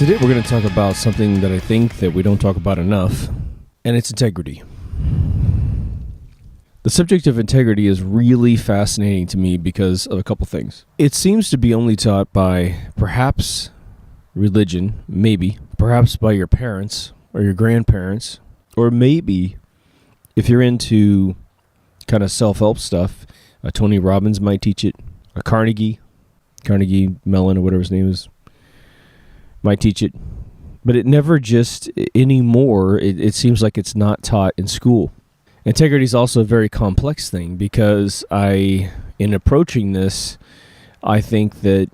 Today we're going to talk about something that I think that we don't talk about enough, and it's integrity. The subject of integrity is really fascinating to me because of a couple things. It seems to be only taught by perhaps religion, maybe, perhaps by your parents or your grandparents, or maybe if you're into kind of self-help stuff, Tony Robbins might teach it, a Carnegie Mellon or whatever his name is, might teach it, but it never just anymore. It seems like it's not taught in school. Integrity is also a very complex thing because in approaching this, I think that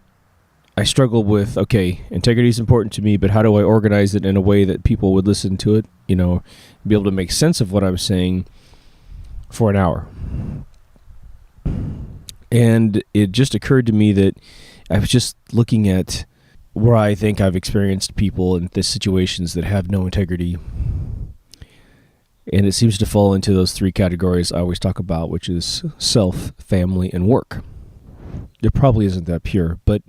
I struggle with, okay, integrity is important to me, but how do I organize it in a way that people would listen to it, be able to make sense of what I'm saying for an hour? And it just occurred to me that I was just looking at where I think I've experienced people in the situations that have no integrity. And it seems to fall into those three categories I always talk about, which is self, family, and work. It probably isn't that pure, but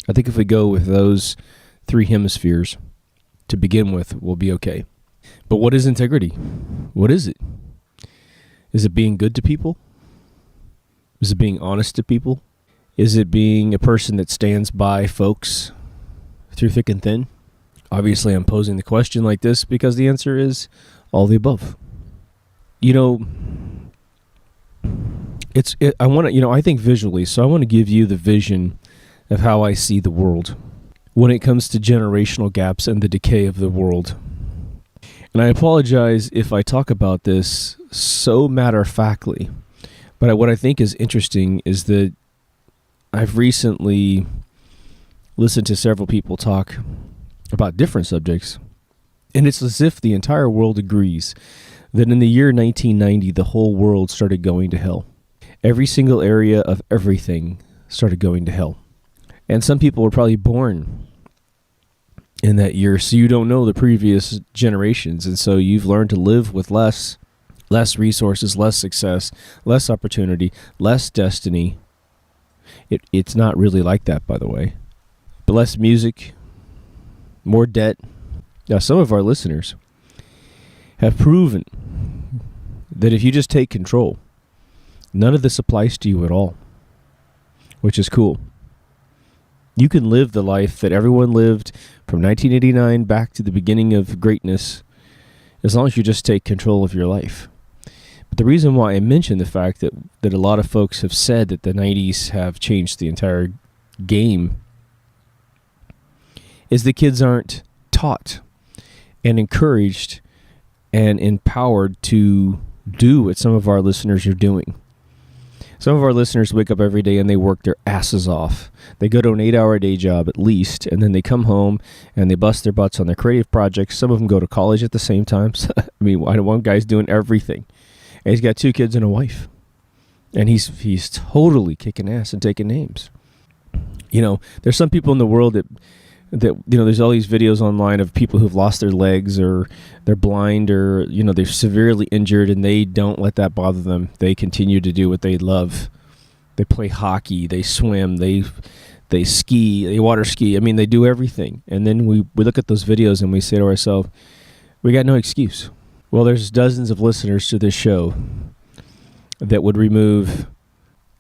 I think if we go with those three hemispheres to begin with, we'll be okay. But what is integrity? What is it? Is it being good to people? Is it being honest to people? Is it being a person that stands by folks through thick and thin? Obviously, I'm posing the question like this because the answer is all the above. I think visually, so I want to give you the vision of how I see the world when it comes to generational gaps and the decay of the world. And I apologize if I talk about this so matter-of-factly, but what I think is interesting is that I've recently listened to several people talk about different subjects, and it's as if the entire world agrees that in the year 1990, the whole world started going to hell. Every single area of everything started going to hell. And some people were probably born in that year, so you don't know the previous generations, and so you've learned to live with less resources, less success, less opportunity, less destiny. It's not really like that, by the way. But less music, more debt. Now, some of our listeners have proven that if you just take control, none of this applies to you at all, which is cool. You can live the life that everyone lived from 1989 back to the beginning of greatness as long as you just take control of your life. But the reason why I mention the fact that a lot of folks have said that the 90s have changed the entire game is the kids aren't taught and encouraged and empowered to do what some of our listeners are doing. Some of our listeners wake up every day and they work their asses off. They go to an 8-hour day job at least, and then they come home and they bust their butts on their creative projects. Some of them go to college at the same time. I mean, one guy's doing everything. And he's got 2 kids and a wife. And he's totally kicking ass and taking names. There's some people in the world that there's all these videos online of people who've lost their legs or they're blind or, they're severely injured, and they don't let that bother them. They continue to do what they love. They play hockey, they swim, they ski, they water ski. I mean, they do everything. And then we look at those videos and we say to ourselves, we got no excuse. Well, there's dozens of listeners to this show that would remove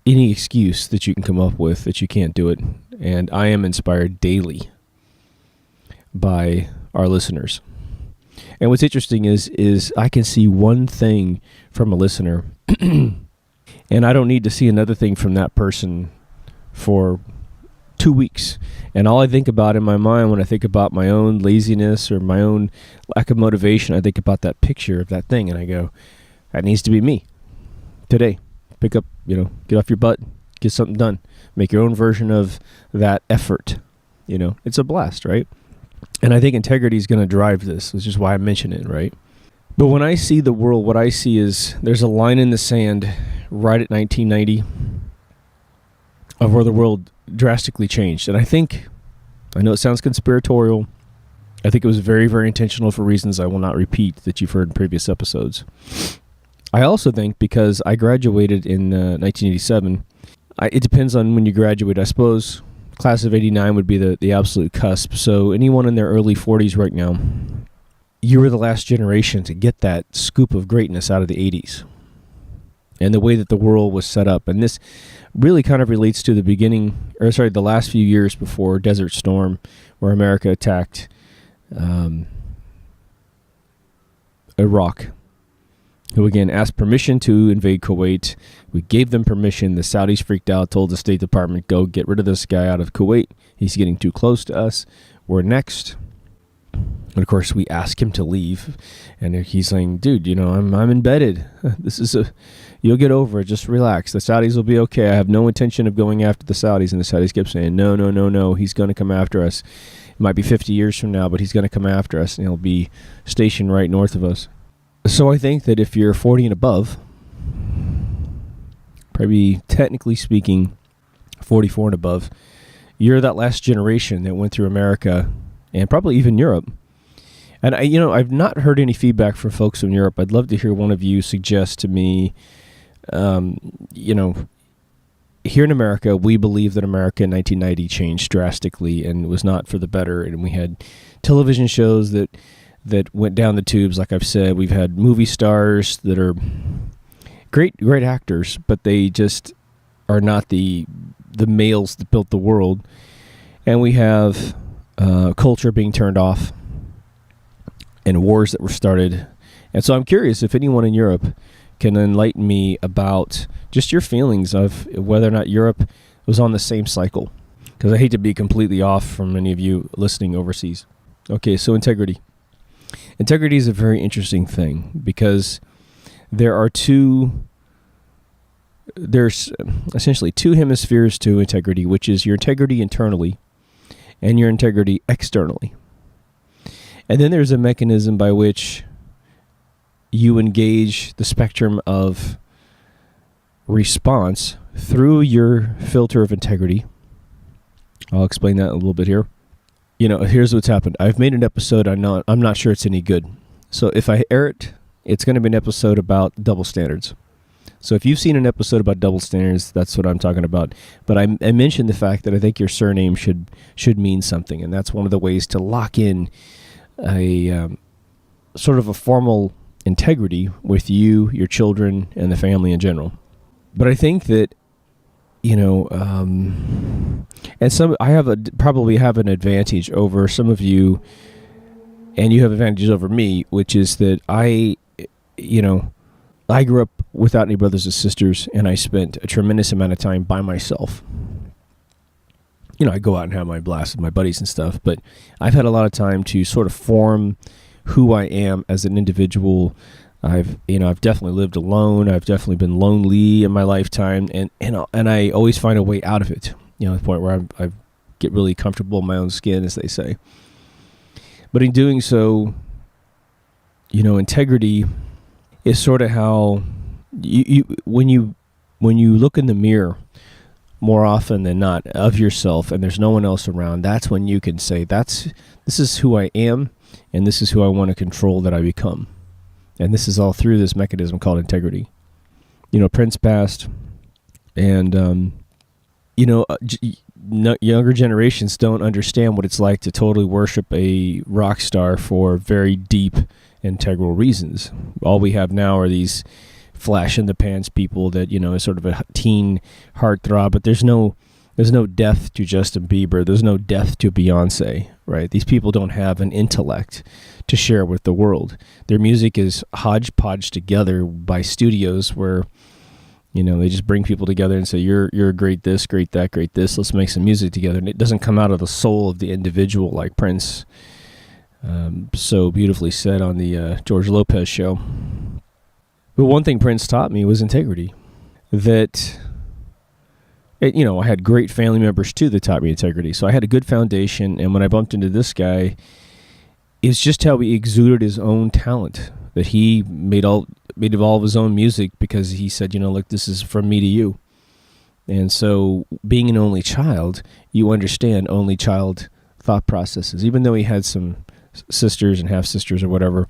any excuse that you can come up with that you can't do it. And I am inspired daily by our listeners. And what's interesting is I can see one thing from a listener and I don't need to see another thing from that person for 2 weeks. And all I think about in my mind when I think about my own laziness or my own lack of motivation, I think about that picture of that thing and I go, that needs to be me today. Pick up, get off your butt, get something done. Make your own version of that effort. It's a blast, right? And I think integrity is going to drive this, which is why I mention it, right? But when I see the world, what I see is there's a line in the sand right at 1990 of where the world drastically changed. And I know it sounds conspiratorial. I think it was very, very intentional for reasons I will not repeat that you've heard in previous episodes. I also think because I graduated in 1987, it depends on when you graduate, I suppose. Class of 89 would be the absolute cusp. So anyone in their early 40s right now, you were the last generation to get that scoop of greatness out of the 80s and the way that the world was set up. And this really kind of relates to the last few years before Desert Storm, where America attacked Iraq, who again asked permission to invade Kuwait. We gave them permission. The Saudis freaked out, told the State Department, go get rid of this guy out of Kuwait. He's getting too close to us. We're next. And of course, we ask him to leave. And he's saying, dude, I'm embedded. You'll get over it. Just relax. The Saudis will be okay. I have no intention of going after the Saudis. And the Saudis kept saying, no. He's going to come after us. It might be 50 years from now, but he's going to come after us. And he'll be stationed right north of us. So I think that if you're 40 and above, probably technically speaking, 44 and above, you're that last generation that went through America and probably even Europe. And I've not heard any feedback from folks in Europe. I'd love to hear one of you suggest to me, here in America, we believe that America in 1990 changed drastically and was not for the better. And we had television shows that went down the tubes. Like I've said, we've had movie stars that are great actors, but they just are not the males that built the world. And we have culture being turned off and wars that were started. And so I'm curious if anyone in Europe can enlighten me about just your feelings of whether or not Europe was on the same cycle. Because I hate to be completely off from any of you listening overseas. Okay, so integrity. Integrity is a very interesting thing because there's essentially two hemispheres to integrity, which is your integrity internally and your integrity externally. And then there's a mechanism by which you engage the spectrum of response through your filter of integrity. I'll explain that a little bit here. Here's what's happened. I've made an episode. I'm not sure it's any good. So if I air it, it's going to be an episode about double standards. So if you've seen an episode about double standards, that's what I'm talking about. But I mentioned the fact that I think your surname should mean something, and that's one of the ways to lock in a sort of a formal integrity with you, your children, and the family in general. But I think that and probably have an advantage over some of you, and you have advantages over me, which is that I grew up without any brothers or sisters, and I spent a tremendous amount of time by myself. I go out and have my blast with my buddies and stuff, but I've had a lot of time to sort of form who I am as an individual. I've definitely lived alone. I've definitely been lonely in my lifetime, and I always find a way out of it. The point where I get really comfortable in my own skin, as they say. But in doing so, integrity is sort of how when you look in the mirror more often than not of yourself, and there's no one else around. That's when you can say, this is who I am, and this is who I want to control that I become. And this is all through this mechanism called integrity. Prince passed, and younger generations don't understand what it's like to totally worship a rock star for very deep, integral reasons. All we have now are these flash in the pants people that is sort of a teen heartthrob, but there's no depth to Justin Bieber. There's no depth to Beyonce, right? These people don't have an intellect to share with the world. Their music is hodgepodge together by studios where, they just bring people together and say, you're great this, great that, great this. Let's make some music together. And it doesn't come out of the soul of the individual like Prince so beautifully said on the George Lopez show. But one thing Prince taught me was integrity. That... I had great family members too that taught me integrity. So I had a good foundation, and when I bumped into this guy, it's just how he exuded his own talent. That he made all of his own music because he said, look, this is from me to you. And so being an only child, you understand only child thought processes. Even though he had some sisters and half-sisters or whatever,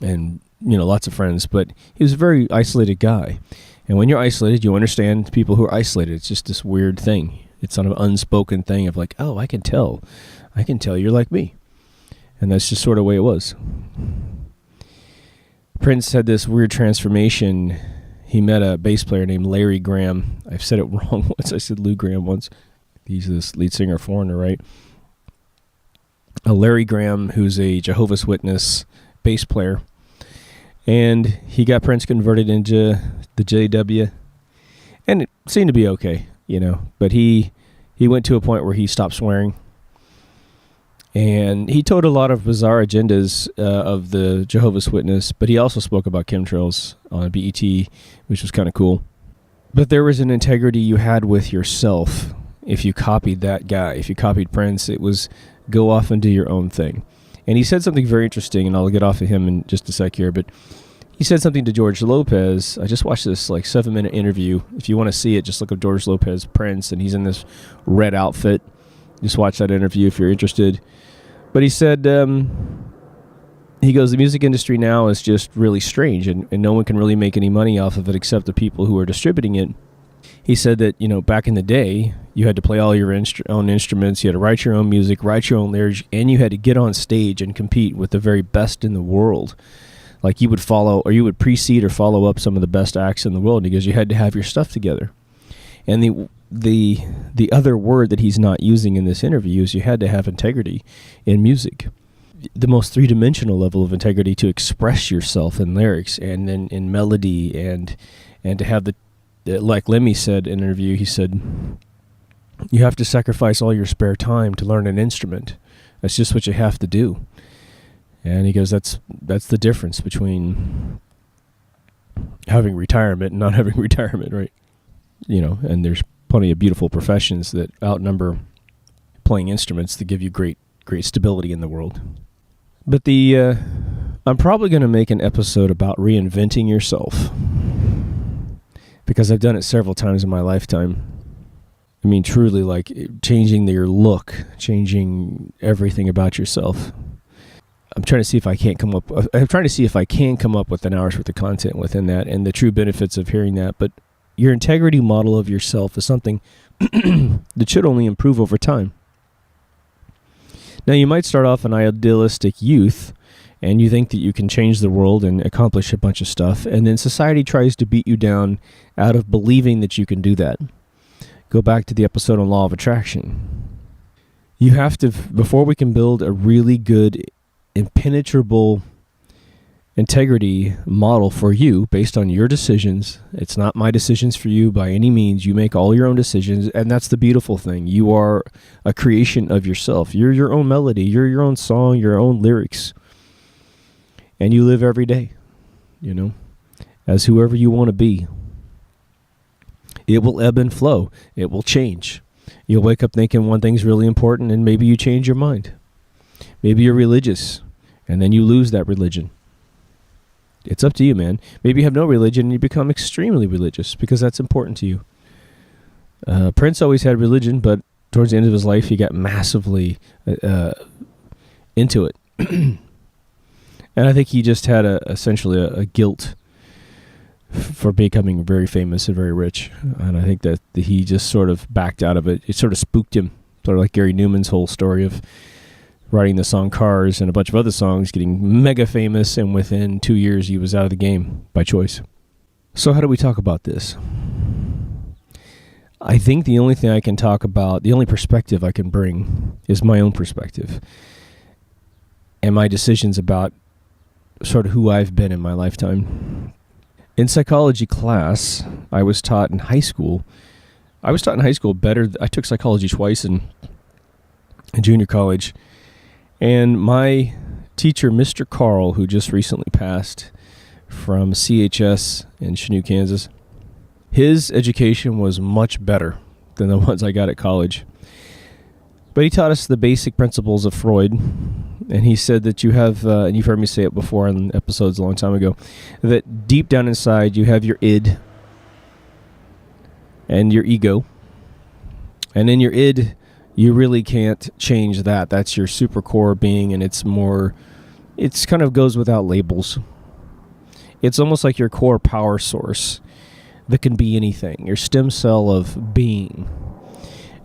and, lots of friends, but he was a very isolated guy. And when you're isolated, you understand people who are isolated. It's just this weird thing. It's sort of an unspoken thing of like, oh, I can tell you're like me. And that's just sort of the way it was. Prince had this weird transformation. He met a bass player named Larry Graham. I've said it wrong once. I said Lou Graham once. He's this lead singer of Foreigner, right? Larry Graham, who's a Jehovah's Witness bass player. And he got Prince converted into the JW. And it seemed to be okay, But he went to a point where he stopped swearing. And he told a lot of bizarre agendas of the Jehovah's Witness, but he also spoke about chemtrails on BET, which was kind of cool. But there was an integrity you had with yourself if you copied that guy. If you copied Prince, it was go off and do your own thing. And he said something very interesting, and I'll get off of him in just a sec here, but he said something to George Lopez. I just watched this 7-minute interview. If you want to see it, just look up George Lopez Prince, and he's in this red outfit. Just watch that interview if you're interested. But he said, he goes, the music industry now is just really strange, and no one can really make any money off of it except the people who are distributing it. He said that, back in the day, you had to play all your own instruments, you had to write your own music, write your own lyrics, and you had to get on stage and compete with the very best in the world. Like you would precede or follow up some of the best acts in the world because you had to have your stuff together. And the other word that he's not using in this interview is you had to have integrity in music. The most three-dimensional level of integrity to express yourself in lyrics and in melody and to have like Lemmy said in an interview, he said, you have to sacrifice all your spare time to learn an instrument. That's just what you have to do. And he goes, that's the difference between having retirement and not having retirement, right? And there's plenty of beautiful professions that outnumber playing instruments that give you great stability in the world. But I'm probably going to make an episode about reinventing yourself because I've done it several times in my lifetime. I mean, truly, like changing your look, changing everything about yourself. I'm trying to see if I can come up with an hour's worth of content within that and the true benefits of hearing that. But your integrity model of yourself is something that should only improve over time. Now, you might start off an idealistic youth, and you think that you can change the world and accomplish a bunch of stuff, and then society tries to beat you down out of believing that you can do that. Go back to the episode on law of attraction. You have to, before we can build a really good, impenetrable integrity model for you based on your decisions. It's not my decisions for you by any means. You make all your own decisions, and that's the beautiful thing. You are a creation of yourself. You're your own melody. You're your own song, your own lyrics. And you live every day, as whoever you want to be. It will ebb and flow. It will change. You'll wake up thinking one thing's really important, and maybe you change your mind. Maybe you're religious, and then you lose that religion. It's up to you, man. Maybe you have no religion and you become extremely religious because that's important to you. Prince always had religion, but towards the end of his life, he got massively into it. And I think he just had essentially a guilt for becoming very famous and very rich. And I think that he just sort of backed out of it. It sort of spooked him, sort of like Gary Newman's whole story of writing the song Cars and a bunch of other songs, getting mega famous, and within 2 years he was out of the game by choice. So how do we talk about this? I think the only thing I can talk about, the only perspective I can bring is my own perspective and my decisions about sort of who I've been in my lifetime. In psychology class, I was taught in high school better. I took psychology twice in junior college. And my teacher, Mr. Carl, who just recently passed from CHS in Chanute, Kansas, his education was much better than the ones I got at college. But he taught us the basic principles of Freud. And he said that you have, and you've heard me say it before in episodes a long time ago, that deep down inside you have your id and your ego. And in your id, you really can't change that. That's your super core being, and it's kind of goes without labels. It's almost like your core power source that can be anything, your stem cell of being.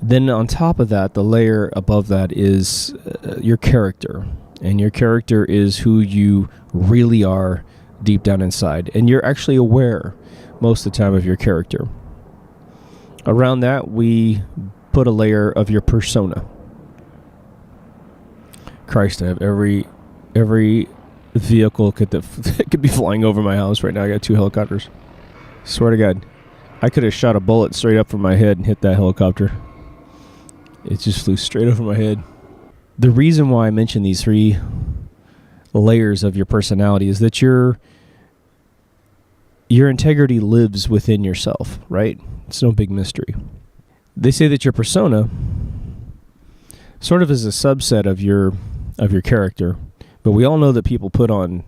Then on top of that, the layer above that is your character. And your character is who you really are deep down inside. And you're actually aware most of the time of your character. Around that, we put a layer of your persona. Christ, I have every vehicle that could be flying over my house right now. I got 2 helicopters. Swear to God. I could have shot a bullet straight up from my head and hit that helicopter. It just flew straight over my head. The reason why I mention these 3 layers of your personality is that your integrity lives within yourself, right? It's no big mystery. They say that your persona sort of is a subset of your character, but we all know that people put on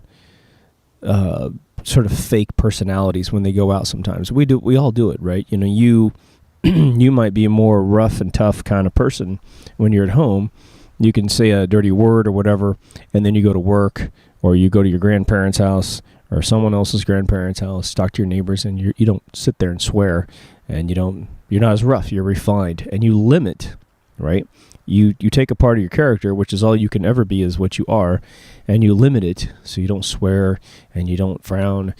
sort of fake personalities when they go out sometimes. We all do it, right? You know, you might be a more rough and tough kind of person when you're at home. You can say a dirty word or whatever, and then you go to work, or you go to your grandparents' house or someone else's grandparents' house, talk to your neighbors, and you don't sit there and swear, and you're not as rough, you're refined, and you limit, right? You take a part of your character, which is all you can ever be, is what you are, and you limit it so you don't swear and you don't frown,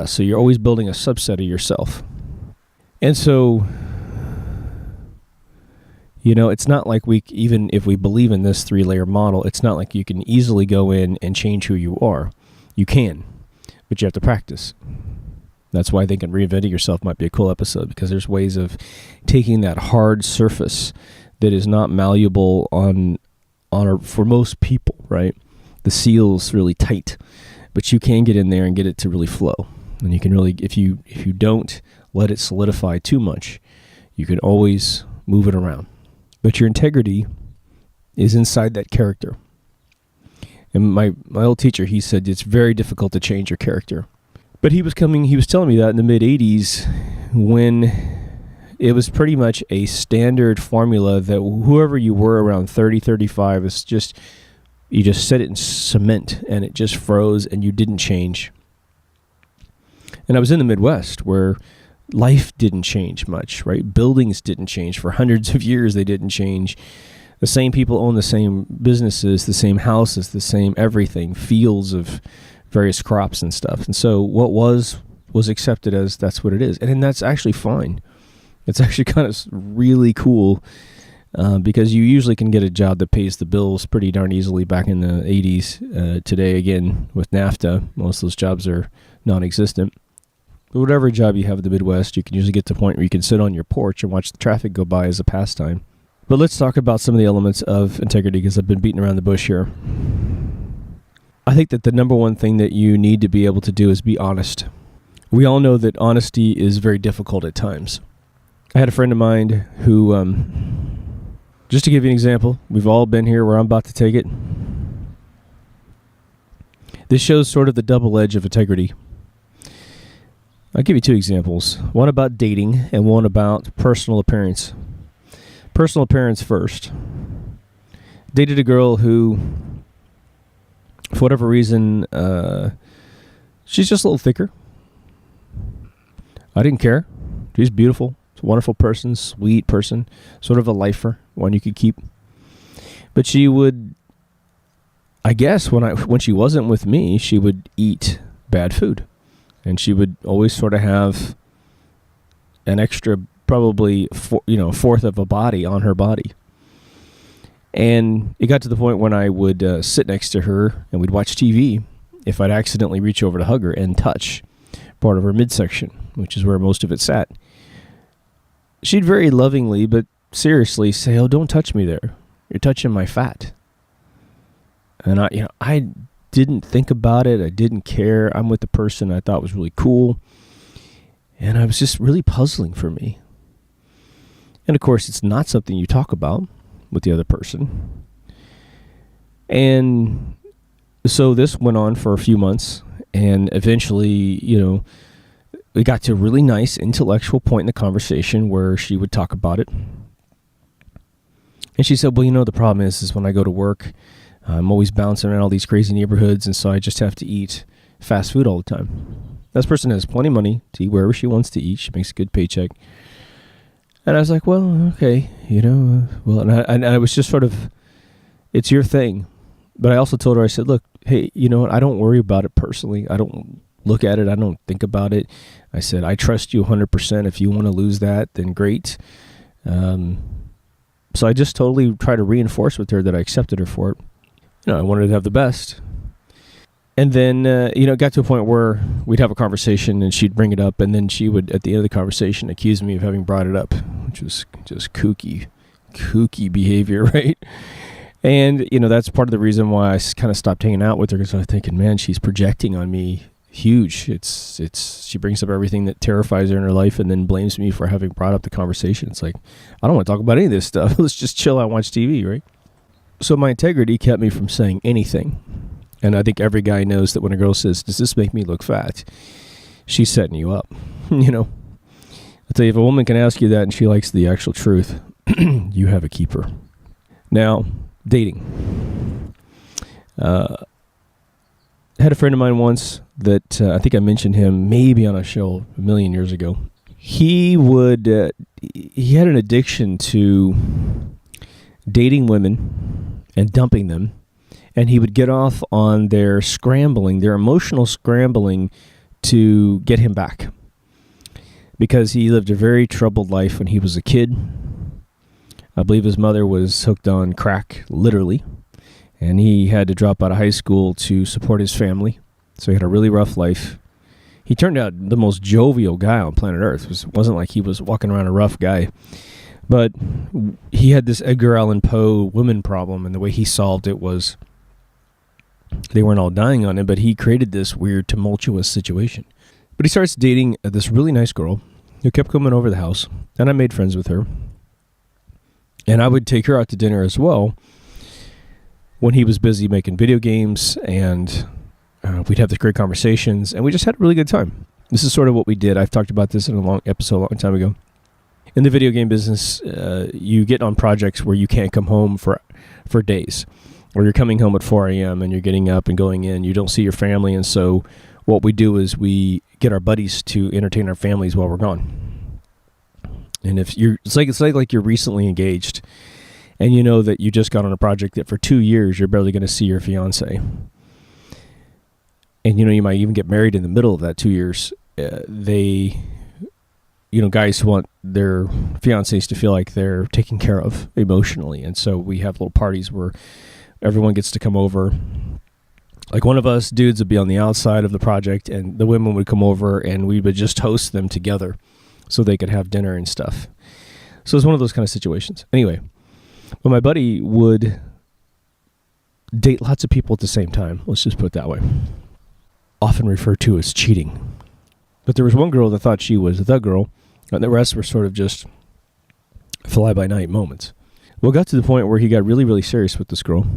So you're always building a subset of yourself. And so, you know, it's not like even if we believe in this 3-layer model, it's not like you can easily go in and change who you are. You can, but you have to practice. That's why I think Reinventing Yourself might be a cool episode, because there's ways of taking that hard surface that is not malleable for most people, right? The seal's really tight, but you can get in there and get it to really flow. And you can really, if you don't let it solidify too much, you can always move it around. But your integrity is inside that character. And my old teacher, he said it's very difficult to change your character. But he was telling me that in the mid-'80s, when it was pretty much a standard formula that whoever you were around 30, 35, is just, you just set it in cement and it just froze and you didn't change. And I was in the Midwest where life didn't change much, right? Buildings didn't change. For hundreds of years, they didn't change. The same people own the same businesses, the same houses, the same everything, fields of various crops and stuff. And so what was accepted as that's what it is. And that's actually fine. It's actually kind of really cool because you usually can get a job that pays the bills pretty darn easily back in the 80s. Today, again, with NAFTA, most of those jobs are non-existent. But whatever job you have in the Midwest, you can usually get to the point where you can sit on your porch and watch the traffic go by as a pastime. But let's talk about some of the elements of integrity, because I've been beating around the bush here. I think that the number one thing that you need to be able to do is be honest. We all know that honesty is very difficult at times. I had a friend of mine who, just to give you an example, we've all been here where I'm about to take it. This shows sort of the double edge of integrity. I'll give you 2 examples. One about dating and one about personal appearance. Personal appearance first. Dated a girl who, for whatever reason, she's just a little thicker. I didn't care. She's beautiful. She's a wonderful person, sweet person, sort of a lifer, one you could keep. But she would, I guess, when she wasn't with me, she would eat bad food. And she would always sort of have an extra, probably, fourth of a body on her body. And it got to the point when I would sit next to her and we'd watch TV, if I'd accidentally reach over to hug her and touch part of her midsection, which is where most of it sat, she'd very lovingly but seriously say, "Oh, don't touch me there. You're touching my fat." And I didn't think about it. I didn't care. I'm with the person I thought was really cool. And I was just really puzzling for me. And of course, it's not something you talk about with the other person. And so this went on for a few months. And eventually, we got to a really nice intellectual point in the conversation where she would talk about it. And she said, "Well, the problem is when I go to work, I'm always bouncing around all these crazy neighborhoods, and so I just have to eat fast food all the time." This person has plenty of money to eat wherever she wants to eat. She makes a good paycheck. And I was like, well, okay, well, and I was just sort of, it's your thing. But I also told her, I said, look, hey, you know what? I don't worry about it personally. I don't look at it. I don't think about it. I said, I trust you 100%. If you want to lose that, then great. So I just totally try to reinforce with her that I accepted her for it. I wanted to have the best. And then, it got to a point where we'd have a conversation and she'd bring it up, and then she would, at the end of the conversation, accuse me of having brought it up, which was just kooky behavior, right? And, that's part of the reason why I kind of stopped hanging out with her, because I was thinking, man, she's projecting on me huge. She brings up everything that terrifies her in her life and then blames me for having brought up the conversation. It's like, I don't want to talk about any of this stuff. Let's just chill out and watch TV, right? So my integrity kept me from saying anything. And I think every guy knows that when a girl says, does this make me look fat? She's setting you up. I'll tell you, if a woman can ask you that and she likes the actual truth, you have a keeper. Now, dating. I had a friend of mine once that I think I mentioned him maybe on a show a million years ago. He had an addiction to dating women and dumping them. And he would get off on their emotional scrambling to get him back. Because he lived a very troubled life when he was a kid. I believe his mother was hooked on crack, literally. And he had to drop out of high school to support his family. So he had a really rough life. He turned out the most jovial guy on planet Earth. It wasn't like he was walking around a rough guy. But he had this Edgar Allan Poe women problem, and the way he solved it was they weren't all dying on him, but he created this weird, tumultuous situation. But he starts dating this really nice girl who kept coming over the house, and I made friends with her. And I would take her out to dinner as well when he was busy making video games, and we'd have the great conversations, and we just had a really good time. This is sort of what we did. I've talked about this in a long time ago. In the video game business, you get on projects where you can't come home for days. Or you're coming home at 4 a.m. and you're getting up and going in. You don't see your family, and so what we do is we get our buddies to entertain our families while we're gone. And it's like you're recently engaged, and you know that you just got on a project that for 2 years you're barely going to see your fiance. And you might even get married in the middle of that 2 years. Guys want their fiancés to feel like they're taken care of emotionally, and so we have little parties where everyone gets to come over. Like one of us dudes would be on the outside of the project, and the women would come over, and we would just host them together so they could have dinner and stuff. So it's one of those kind of situations. Anyway, but my buddy would date lots of people at the same time. Let's just put it that way. Often referred to as cheating. But there was one girl that thought she was the girl, and the rest were sort of just fly-by-night moments. Well, it got to the point where he got really, really serious with this girl.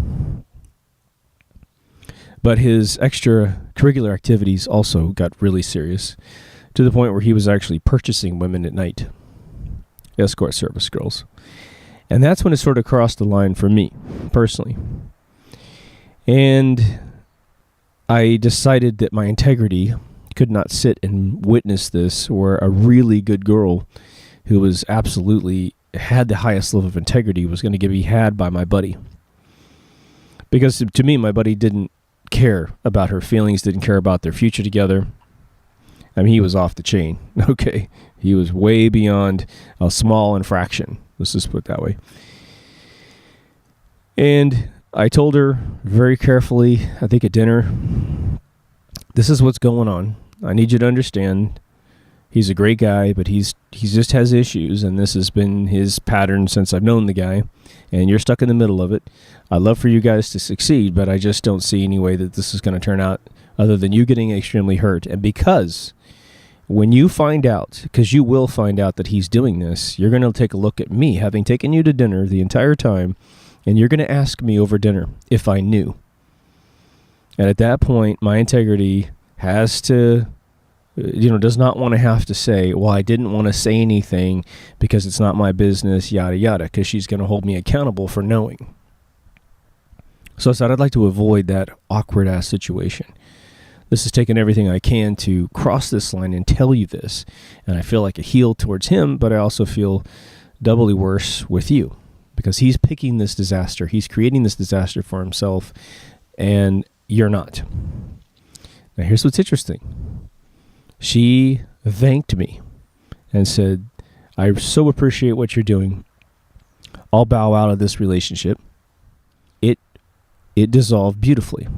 But his extracurricular activities also got really serious, to the point where he was actually purchasing women at night, escort service girls. And that's when it sort of crossed the line for me, personally. And I decided that my integrity could not sit and witness this, where a really good girl who was absolutely had the highest level of integrity was going to be had by my buddy. Because to me, my buddy didn't care about her feelings, didn't care about their future together. I mean, he was off the chain. Okay. He was way beyond a small infraction. Let's just put it that way. And I told her very carefully, I think at dinner, this is what's going on. I need you to understand he's a great guy, but he just has issues, and this has been his pattern since I've known the guy, and you're stuck in the middle of it. I'd love for you guys to succeed, but I just don't see any way that this is going to turn out other than you getting extremely hurt. And because when you find out, because you will find out that he's doing this, you're going to take a look at me, having taken you to dinner the entire time, and you're going to ask me over dinner if I knew. And at that point, my integrity has to, does not want to have to say, well, I didn't want to say anything because it's not my business, yada, yada, because she's going to hold me accountable for knowing. So I said I'd like to avoid that awkward-ass situation. this is taking everything I can to cross this line and tell you this. And I feel like a heel towards him, but I also feel doubly worse with you because he's picking this disaster. He's creating this disaster for himself, and you're not. Now, here's what's interesting. She thanked me and said, I so appreciate what you're doing. I'll bow out of this relationship. It dissolved beautifully.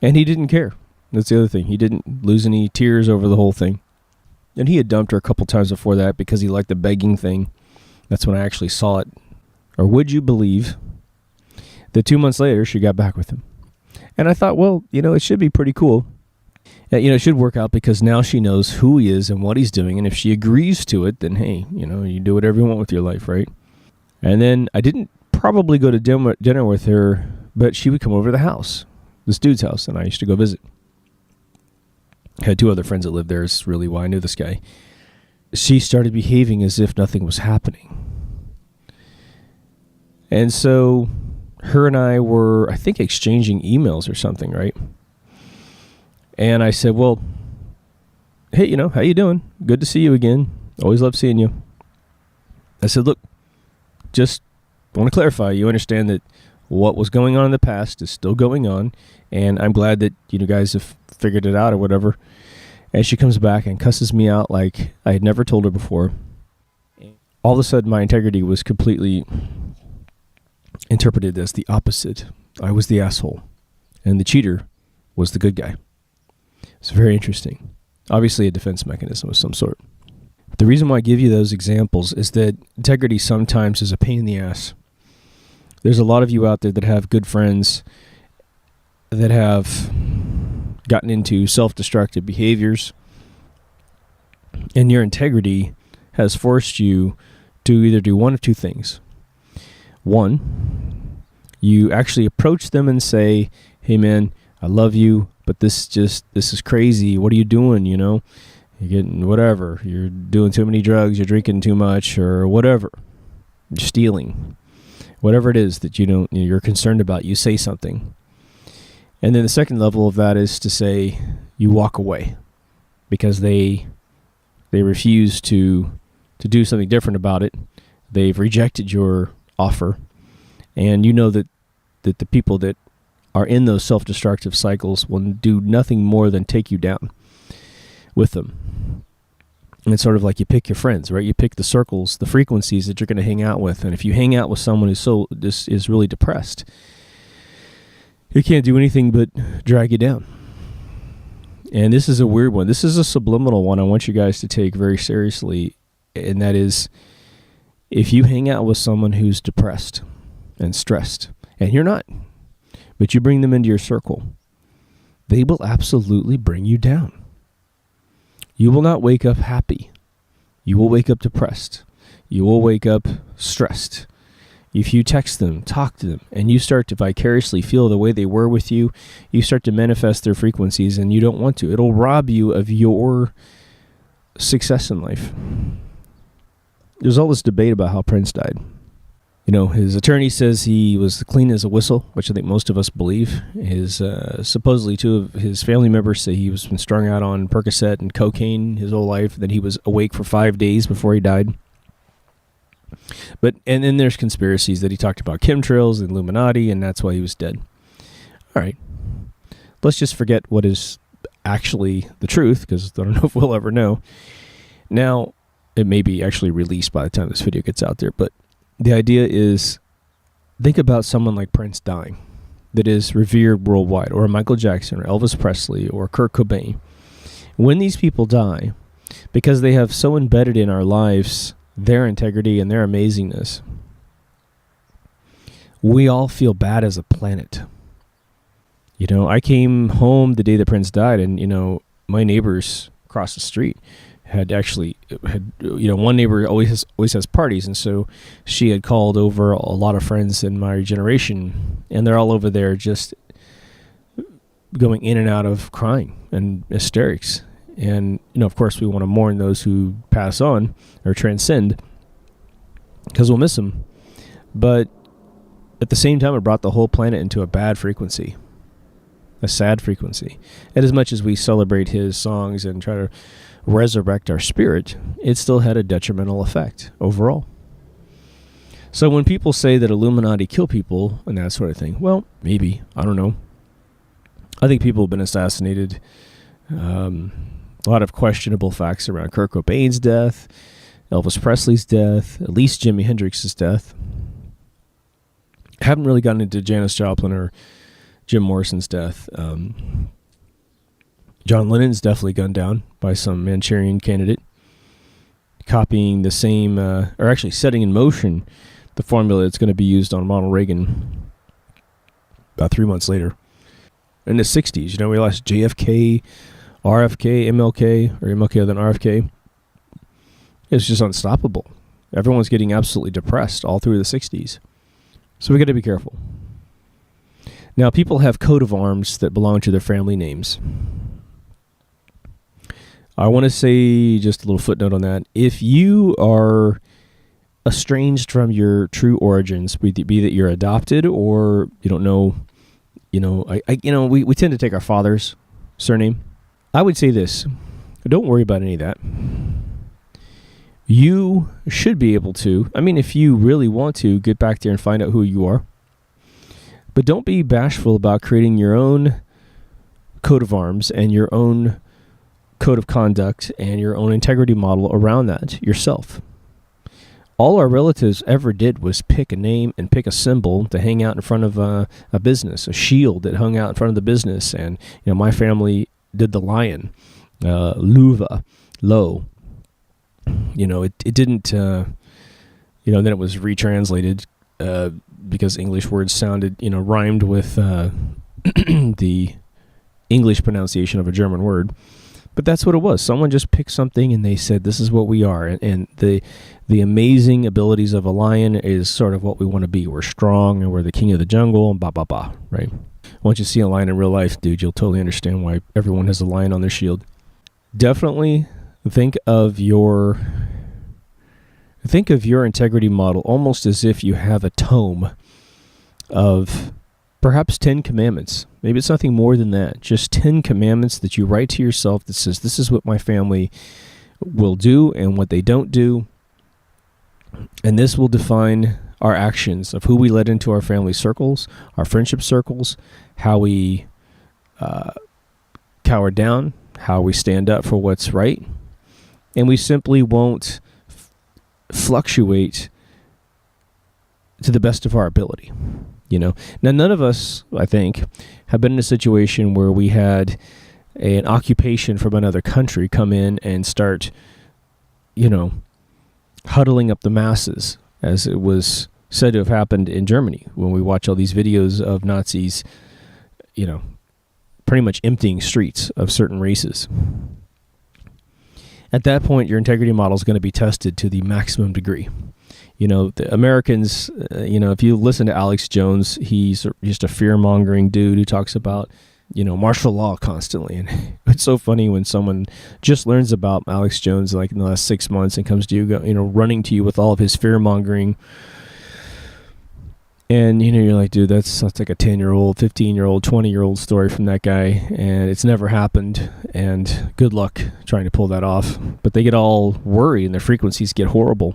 And he didn't care. That's the other thing. He didn't lose any tears over the whole thing. And he had dumped her a couple times before that because he liked the begging thing. That's when I actually saw it. Or would you believe that 2 months later, she got back with him? And I thought, well, it should be pretty cool. It should work out because now she knows who he is and what he's doing. And if she agrees to it, then hey, you do whatever you want with your life, right? And then I didn't probably go to dinner with her, but she would come over to the house, this dude's house, and I used to go visit. I had 2 other friends that lived there. It's really why I knew this guy. She started behaving as if nothing was happening. And so her and I were, I think, exchanging emails or something, right? And I said, well, hey, how you doing? Good to see you again. Always love seeing you. I said, look, just want to clarify, you understand that what was going on in the past is still going on, and I'm glad that you guys have figured it out or whatever. And she comes back and cusses me out like I had never told her before. All of a sudden, my integrity was completely interpreted as the opposite. I was the asshole, and the cheater was the good guy. It's very interesting. Obviously, a defense mechanism of some sort. The reason why I give you those examples is that integrity sometimes is a pain in the ass. There's a lot of you out there that have good friends that have gotten into self-destructive behaviors, and your integrity has forced you to either do one of 2 things. One, you actually approach them and say, hey man, I love you, but this is crazy. What are you doing, You're getting whatever. You're doing too many drugs, you're drinking too much, or whatever. You're stealing. Whatever it is that you're concerned about, you say something. And then the second level of that is to say you walk away because they refuse to do something different about it. They've rejected your offer. And that the people that are in those self-destructive cycles will do nothing more than take you down with them. And it's sort of like you pick your friends, right? You pick the circles, the frequencies that you're going to hang out with. And if you hang out with someone is really depressed, it can't do anything but drag you down. And this is a weird one. This is a subliminal one I want you guys to take very seriously. And that is, if you hang out with someone who's depressed and stressed, and you're not, but you bring them into your circle, they will absolutely bring you down. You will not wake up happy. You will wake up depressed. You will wake up stressed. If you text them, talk to them, and you start to vicariously feel the way they were with you, you start to manifest their frequencies, and you don't want to. It'll rob you of your success in life. There's all this debate about how Prince died. His attorney says he was clean as a whistle, which I think most of us believe. Supposedly 2 of his family members say he was been strung out on Percocet and cocaine his whole life, that he was awake for 5 days before he died. And then there's conspiracies that he talked about chemtrails and Illuminati, and that's why he was dead. All right. Let's just forget what is actually the truth, because I don't know if we'll ever know. Now, it may be actually released by the time this video gets out there, but the idea is, think about someone like Prince dying that is revered worldwide, or Michael Jackson, or Elvis Presley, or Kurt Cobain. When these people die, because they have so embedded in our lives their integrity and their amazingness, we all feel bad as a planet. I came home the day that Prince died, and, my neighbors across the street had one neighbor always has parties, and so she had called over a lot of friends in my generation, and they're all over there just going in and out of crying and hysterics. And of course, we want to mourn those who pass on or transcend, because we'll miss them. But at the same time, it brought the whole planet into a bad frequency. a sad frequency. And as much as we celebrate his songs and try to resurrect our spirit, it still had a detrimental effect overall. So when people say that Illuminati kill people and that sort of thing, well, maybe. I don't know. I think people have been assassinated. A lot of questionable facts around Kurt Cobain's death, Elvis Presley's death, at least Jimi Hendrix's death. Haven't really gotten into Janis Joplin or Jim Morrison's death. John Lennon's definitely gunned down by some Manchurian candidate, copying the same, or actually setting in motion the formula that's going to be used on Ronald Reagan about 3 months later. In the 60s, we lost JFK, RFK, MLK, or MLK then RFK. It's just unstoppable. Everyone's getting absolutely depressed all through the 60s. So we got to be careful. Now, people have coat of arms that belong to their family names. I want to say just a little footnote on that. If you are estranged from your true origins, be that you're adopted or you don't know, we tend to take our father's surname. I would say this: don't worry about any of that. You should be able to. If you really want to, get back there and find out who you are. But don't be bashful about creating your own coat of arms and your own code of conduct and your own integrity model around that yourself. All our relatives ever did was pick a name and pick a symbol to hang out in front of a business, a shield that hung out in front of the business. And, my family did the lion, Luva, low. It didn't, then it was retranslated because English words sounded, rhymed with the English pronunciation of a German word. But that's what it was. Someone just picked something and they said, this is what we are. And the amazing abilities of a lion is sort of what we want to be. We're strong and we're the king of the jungle and right? Once you see a lion in real life, dude, you'll totally understand why everyone has a lion on their shield. Definitely think of your integrity model almost as if you have a tome of perhaps 10 commandments. Maybe it's nothing more than that. Just 10 commandments that you write to yourself that says, this is what my family will do and what they don't do. And this will define our actions of who we let into our family circles, our friendship circles, how we cower down, how we stand up for what's right. And we simply won't fluctuate to the best of our ability. Now, none of us, I think, have been in a situation where we had an occupation from another country come in and start, huddling up the masses, as it was said to have happened in Germany when we watch all these videos of Nazis, pretty much emptying streets of certain races. At that point, your integrity model is going to be tested to the maximum degree. The Americans, if you listen to Alex Jones, he's just a fear-mongering dude who talks about, martial law constantly. And it's so funny when someone just learns about Alex Jones, like in the last 6 months, and comes to you, running to you with all of his fear-mongering. And, you're like, dude, that's like a 10-year-old, 15-year-old, 20-year-old story from that guy. And it's never happened. And good luck trying to pull that off. But they get all worried and their frequencies get horrible.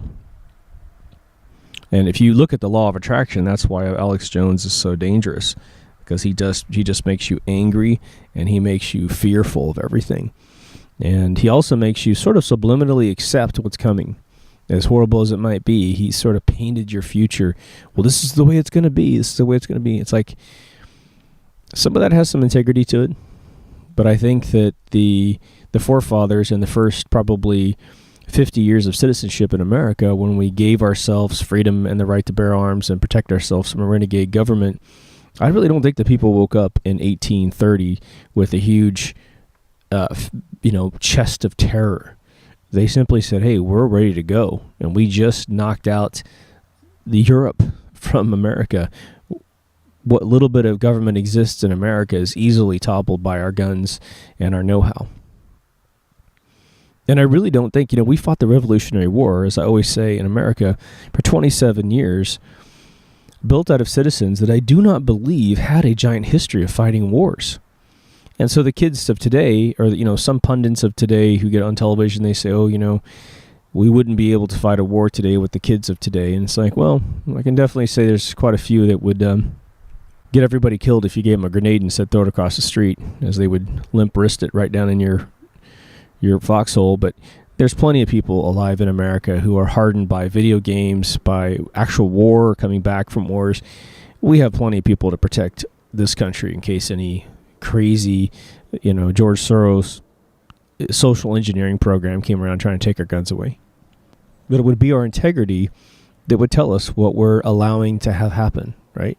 And if you look at the law of attraction, that's why Alex Jones is so dangerous, because he just makes you angry and he makes you fearful of everything. And he also makes you sort of subliminally accept what's coming. As horrible as it might be, he sort of painted your future. Well, this is the way it's going to be. This is the way it's going to be. It's like some of that has some integrity to it. But I think that the forefathers in the first probably 50 years of citizenship in America, when we gave ourselves freedom and the right to bear arms and protect ourselves from a renegade government, I really don't think that people woke up in 1830 with a huge, chest of terror. They simply said, hey, we're ready to go. And we just knocked out the Europe from America. What little bit of government exists in America is easily toppled by our guns and our know-how. And I really don't think, we fought the Revolutionary War, as I always say, in America for 27 years, built out of citizens that I do not believe had a giant history of fighting wars. And so the kids of today, or some pundits of today who get on television, they say, we wouldn't be able to fight a war today with the kids of today. And it's like, well, I can definitely say there's quite a few that would get everybody killed if you gave them a grenade and said throw it across the street, as they would limp wrist it right down in your foxhole. But there's plenty of people alive in America who are hardened by video games, by actual war, coming back from wars. We have plenty of people to protect this country in case any crazy, George Soros social engineering program came around trying to take our guns away. But it would be our integrity that would tell us what we're allowing to have happen, right?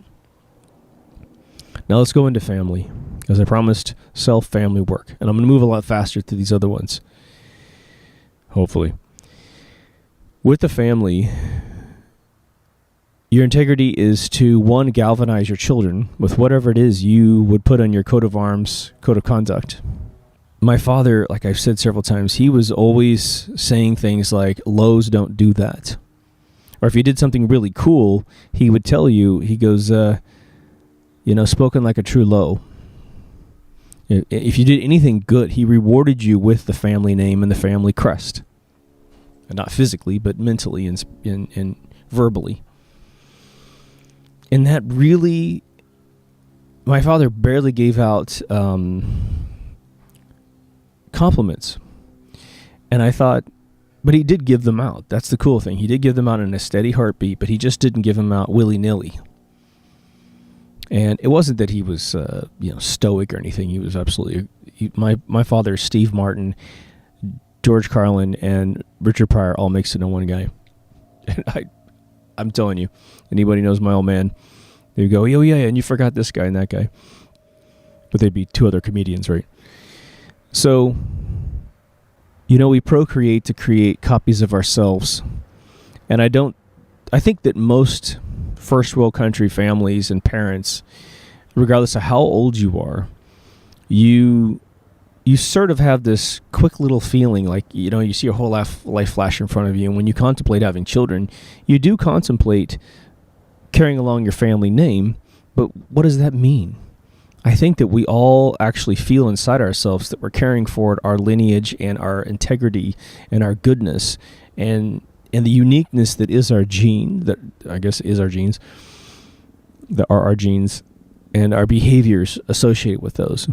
Now let's go into family. As I promised, self-family work. And I'm going to move a lot faster to these other ones, hopefully. With the family, your integrity is to, one, galvanize your children with whatever it is you would put on your coat of arms, code of conduct. My father, like I've said several times, he was always saying things like, Lowe's don't do that. Or if he did something really cool, he would tell you, he goes, spoken like a true Lowe. If you did anything good, he rewarded you with the family name and the family crest. And not physically, but mentally and verbally. And that really, my father barely gave out compliments. And I thought, but he did give them out. That's the cool thing. He did give them out in a steady heartbeat, but he just didn't give them out willy-nilly. And it wasn't that he was, stoic or anything. He was absolutely, my father, Steve Martin, George Carlin, and Richard Pryor all mixed into one guy. And I'm telling you, anybody knows my old man, they go, oh yeah, and you forgot this guy and that guy. But they'd be two other comedians, right? So, we procreate to create copies of ourselves. And I think that most first world country families and parents, regardless of how old you are, you sort of have this quick little feeling like, you see your whole life flash in front of you. And when you contemplate having children, you do contemplate carrying along your family name. But what does that mean? I think that we all actually feel inside ourselves that we're carrying forward our lineage and our integrity and our goodness and the uniqueness that is our gene, that I guess is our genes, that are our genes, and our behaviors associated with those.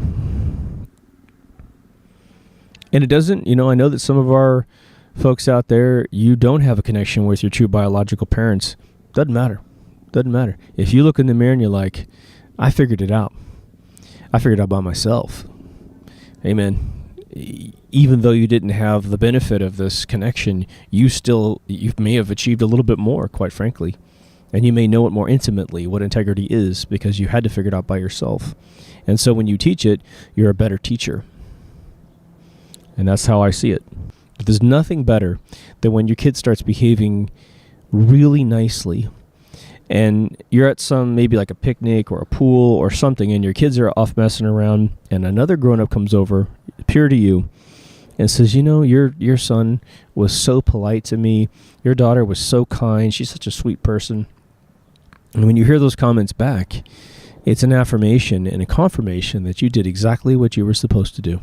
And it doesn't, I know that some of our folks out there, you don't have a connection with your true biological parents. Doesn't matter. If you look in the mirror and you're like, I figured it out. I figured it out by myself. Amen. Even though you didn't have the benefit of this connection, you may have achieved a little bit more, quite frankly. And you may know it more intimately, what integrity is, because you had to figure it out by yourself. And so when you teach it, you're a better teacher. And that's how I see it. But there's nothing better than when your kid starts behaving really nicely, and you're at maybe like a picnic or a pool or something, and your kids are off messing around, and another grown-up comes over, peer to you, and says, your son was so polite to me. Your daughter was so kind. She's such a sweet person. And when you hear those comments back, it's an affirmation and a confirmation that you did exactly what you were supposed to do.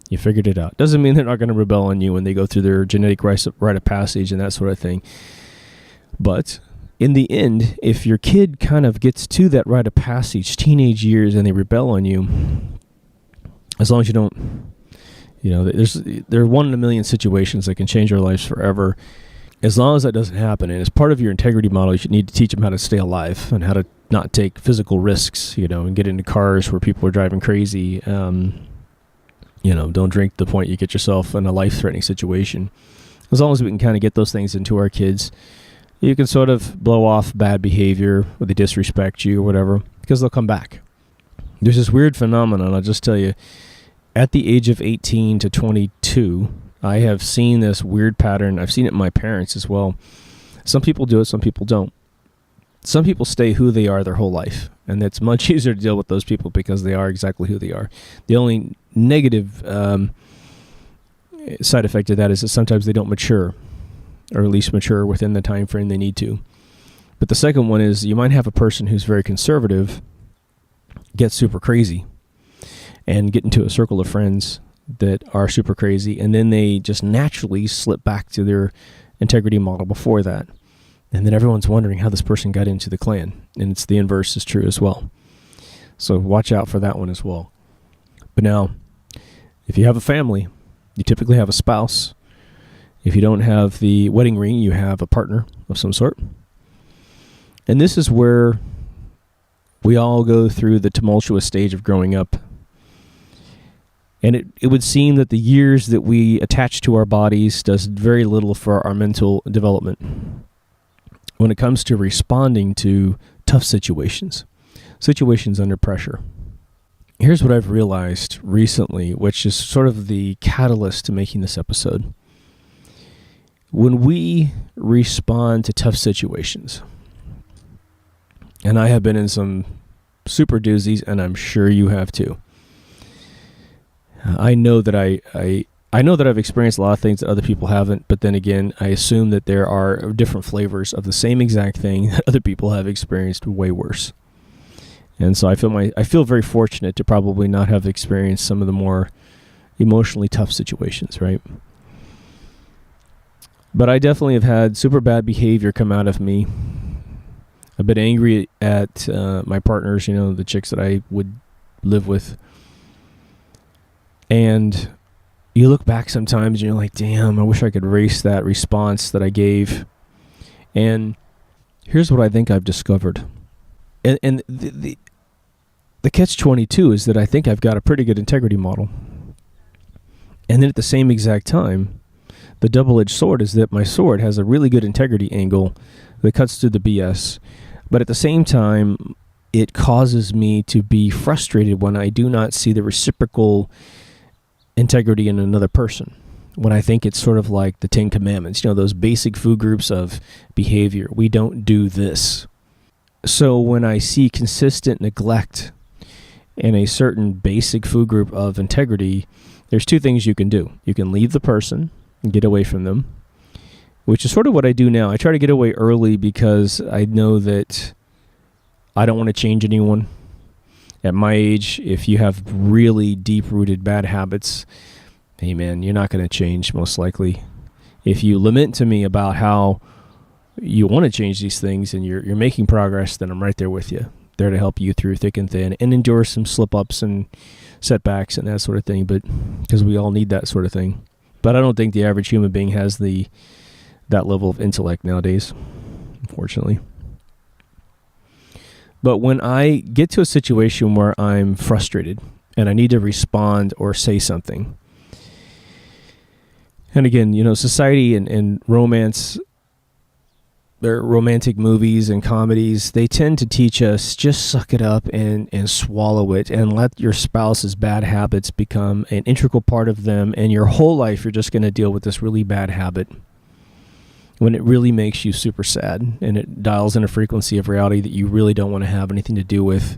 You figured it out. Doesn't mean they're not going to rebel on you when they go through their genetic rite of passage and that sort of thing. But in the end, if your kid kind of gets to that rite of passage, teenage years, and they rebel on you, as long as you don't, there are 1 in a million situations that can change our lives forever. As long as that doesn't happen, and as part of your integrity model, you should need to teach them how to stay alive and how to not take physical risks, and get into cars where people are driving crazy. Don't drink to the point you get yourself in a life-threatening situation. As long as we can kind of get those things into our kids, you can sort of blow off bad behavior or they disrespect you or whatever, because they'll come back. There's this weird phenomenon, I'll just tell you. At the age of 18 to 22, I have seen this weird pattern. I've seen it in my parents as well. Some people do it, some people don't. Some people stay who they are their whole life, and it's much easier to deal with those people because they are exactly who they are. The only negative side effect of that is that sometimes they don't mature, or at least mature within the time frame they need to. But the second one is you might have a person who's very conservative get super crazy. and get into a circle of friends that are super crazy, and then they just naturally slip back to their integrity model before that. And then everyone's wondering how this person got into the clan. And it's the inverse is true as well. So watch out for that one as well. But now, if you have a family, you typically have a spouse. If you don't have the wedding ring, you have a partner of some sort. And this is where we all go through the tumultuous stage of growing up. And it would seem that the years that we attach to our bodies does very little for our mental development when it comes to responding to tough situations under pressure. Here's what I've realized recently, which is sort of the catalyst to making this episode. When we respond to tough situations, and I have been in some super doozies, and I'm sure you have too. I know that I know that I've experienced a lot of things that other people haven't, but then again, I assume that there are different flavors of the same exact thing that other people have experienced way worse. And so I feel very fortunate to probably not have experienced some of the more emotionally tough situations, right? But I definitely have had super bad behavior come out of me. I've been angry at my partners, the chicks that I would live with. And you look back sometimes and you're like, damn, I wish I could erase that response that I gave. And here's what I think I've discovered. And the catch-22 is that I think I've got a pretty good integrity model. And then at the same exact time, the double-edged sword is that my sword has a really good integrity angle that cuts through the BS. But at the same time, it causes me to be frustrated when I do not see the reciprocal integrity in another person. When I think it's sort of like the 10 Commandments, those basic food groups of behavior. We don't do this. So when I see consistent neglect in a certain basic food group of integrity, there's two things you can do. You can leave the person and get away from them, which is sort of what I do now. I try to get away early because I know that I don't want to change anyone. At my age, if you have really deep-rooted bad habits, hey man, you're not going to change most likely. If you lament to me about how you want to change these things and you're making progress, then I'm right there with you, there to help you through thick and thin and endure some slip-ups and setbacks and that sort of thing, but because we all need that sort of thing. But I don't think the average human being has that level of intellect nowadays, unfortunately. But when I get to a situation where I'm frustrated and I need to respond or say something, and again, society and romance, their romantic movies and comedies, they tend to teach us just suck it up and swallow it and let your spouse's bad habits become an integral part of them, and your whole life you're just going to deal with this really bad habit. When it really makes you super sad and it dials in a frequency of reality that you really don't want to have anything to do with.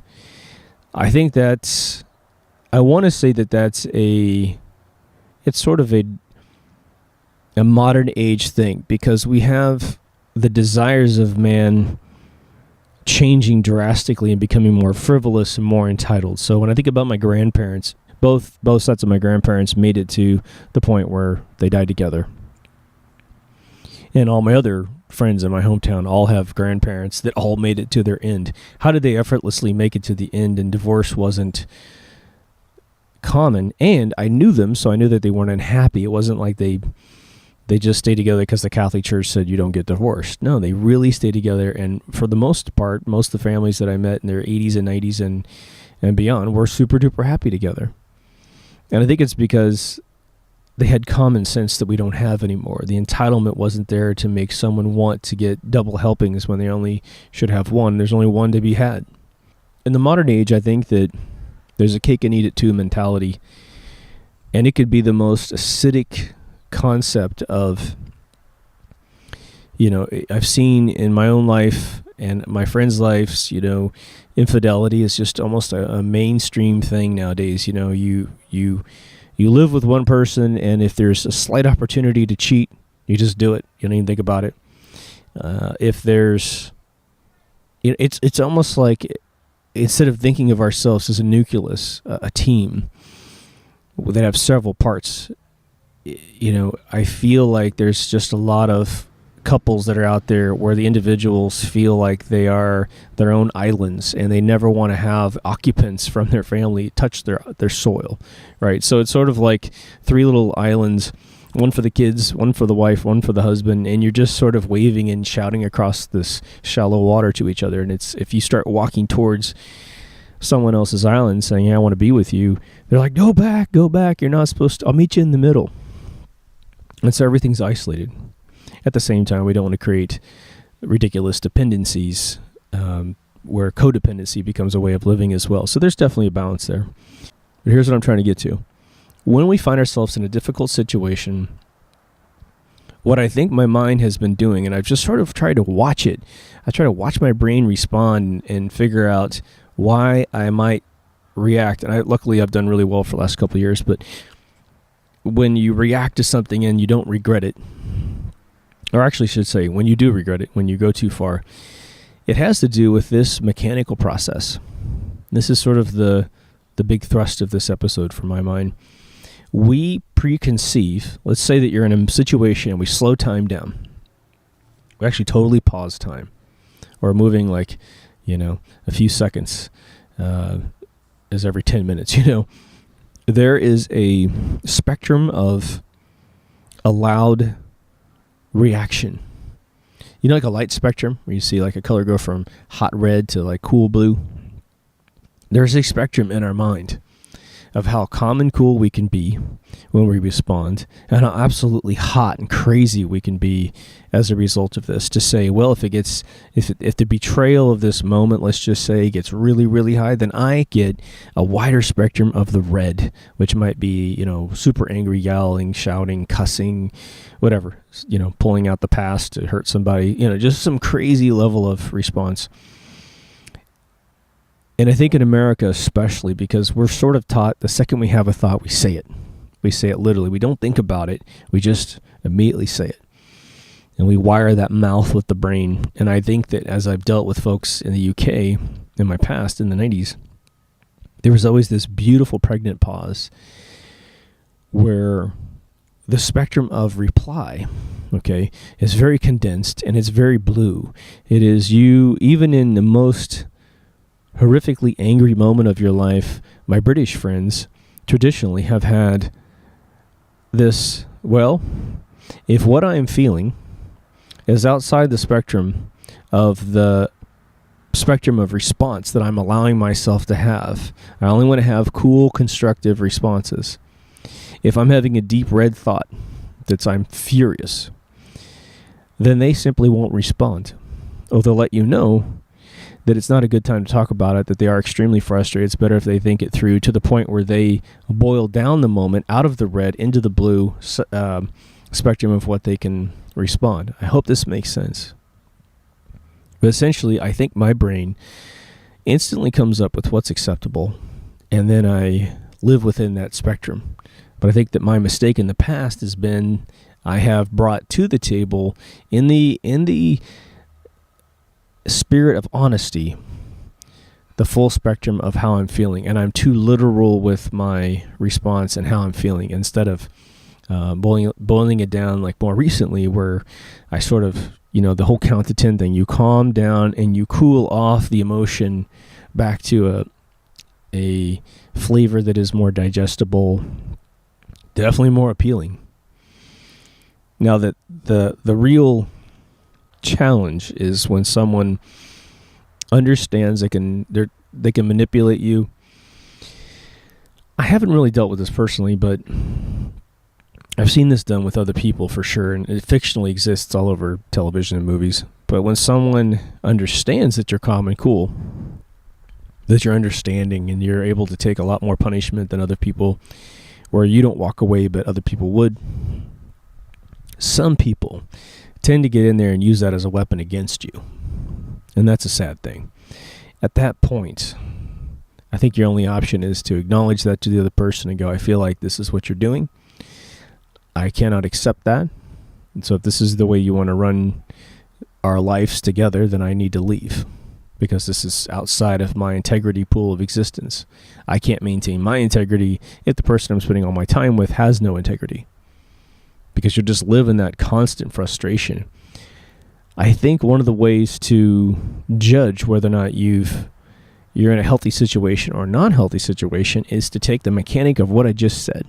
I think I want to say that's it's sort of a modern age thing, because we have the desires of man changing drastically and becoming more frivolous and more entitled. So when I think about my grandparents, both sets of my grandparents made it to the point where they died together. And all my other friends in my hometown all have grandparents that all made it to their end. How did they effortlessly make it to the end and divorce wasn't common? And I knew them, so I knew that they weren't unhappy. It wasn't like they just stayed together because the Catholic Church said you don't get divorced. No, they really stayed together. And for the most part, most of the families that I met in their 80s and 90s and beyond were super duper happy together. And I think it's because they had common sense that we don't have anymore. The entitlement wasn't there to make someone want to get double helpings when they only should have one. There's only one to be had. In the modern age, I think that there's a cake and eat it too mentality. And it could be the most acidic concept of, I've seen in my own life and my friends' lives, infidelity is just almost a mainstream thing nowadays. You live with one person, and if there's a slight opportunity to cheat, you just do it. You don't even think about it. If there's, it's almost like instead of thinking of ourselves as a nucleus, a team, that have several parts. I feel like there's just a lot of couples that are out there where the individuals feel like they are their own islands and they never want to have occupants from their family touch their soil, right? So it's sort of like three little islands, one for the kids, one for the wife, one for the husband, and you're just sort of waving and shouting across this shallow water to each other. And if you start walking towards someone else's island saying, "Yeah, I want to be with you," they're like, go back, you're not supposed to, I'll meet you in the middle. And so everything's isolated. At the same time, we don't want to create ridiculous dependencies where codependency becomes a way of living as well. So there's definitely a balance there. But here's what I'm trying to get to. When we find ourselves in a difficult situation, what I think my mind has been doing, and I've just sort of tried to watch it, I try to watch my brain respond and figure out why I might react. And luckily I've done really well for the last couple of years, but when you react to something and you don't regret it, or actually should say when you do regret it, when you go too far, it has to do with this mechanical process. This is sort of the big thrust of this episode for my mind. We preconceive, let's say that you're in a situation and we slow time down. We actually totally pause time. Or moving like, a few seconds is every 10 minutes, There is a spectrum of allowed reaction. Like a light spectrum where you see like a color go from hot red to like cool blue. There's a spectrum in our mind of how calm and cool we can be when we respond, and how absolutely hot and crazy we can be as a result of this. To say, well, if the betrayal of this moment, let's just say, gets really, really high, then I get a wider spectrum of the red, which might be, super angry, yelling, shouting, cussing, whatever, pulling out the past to hurt somebody, just some crazy level of response. And I think in America especially, because we're sort of taught the second we have a thought, we say it. We say it literally. We don't think about it. We just immediately say it. And we wire that mouth with the brain. And I think that as I've dealt with folks in the UK in my past, in the 90s, there was always this beautiful pregnant pause where the spectrum of reply, is very condensed and it's very blue. It is you, even in the most horrifically angry moment of your life, my British friends traditionally have had this, well, if what I am feeling is outside the spectrum of response that I'm allowing myself to have, I only want to have cool, constructive responses. If I'm having a deep red thought that I'm furious, then they simply won't respond. Or they'll let you know that it's not a good time to talk about it, that they are extremely frustrated. It's better if they think it through to the point where they boil down the moment out of the red into the blue spectrum of what they can respond. I hope this makes sense. But essentially, I think my brain instantly comes up with what's acceptable, and then I live within that spectrum. But I think that my mistake in the past has been I have brought to the table in the spirit of honesty the full spectrum of how I'm feeling, and I'm too literal with my response and how I'm feeling instead of boiling it down like more recently, where I sort of, the whole count to 10 thing, you calm down and you cool off the emotion back to a flavor that is more digestible, definitely more appealing. Now that the real challenge is when someone understands they can manipulate you. I haven't really dealt with this personally, but I've seen this done with other people for sure, and it fictionally exists all over television and movies. But when someone understands that you're calm and cool, that you're understanding, and you're able to take a lot more punishment than other people, where you don't walk away but other people would, some people tend to get in there and use that as a weapon against you. And that's a sad thing. At that point, I think your only option is to acknowledge that to the other person and go, I feel like this is what you're doing. I cannot accept that. And so if this is the way you want to run our lives together, then I need to leave. because this is outside of my integrity pool of existence. I can't maintain my integrity if the person I'm spending all my time with has no integrity, because you'll just live in that constant frustration. I think one of the ways to judge whether or not you're in a healthy situation or non-healthy situation is to take the mechanic of what I just said.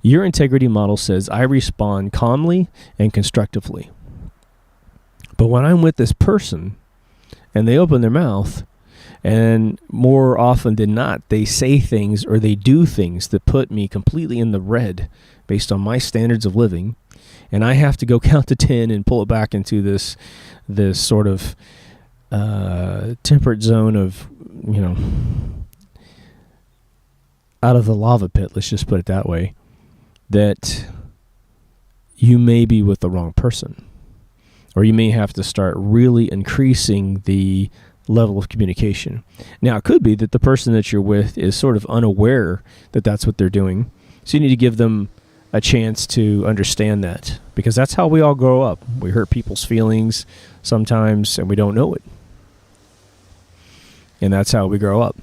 Your integrity model says I respond calmly and constructively. But when I'm with this person and they open their mouth, and more often than not, they say things or they do things that put me completely in the red based on my standards of living, and I have to go count to 10 and pull it back into this sort of temperate zone of, out of the lava pit, let's just put it that way, that you may be with the wrong person. Or you may have to start really increasing the level of communication. Now, it could be that the person that you're with is sort of unaware that that's what they're doing. So you need to give them a chance to understand that, because that's how we all grow up. We hurt people's feelings sometimes and we don't know it. And that's how we grow up.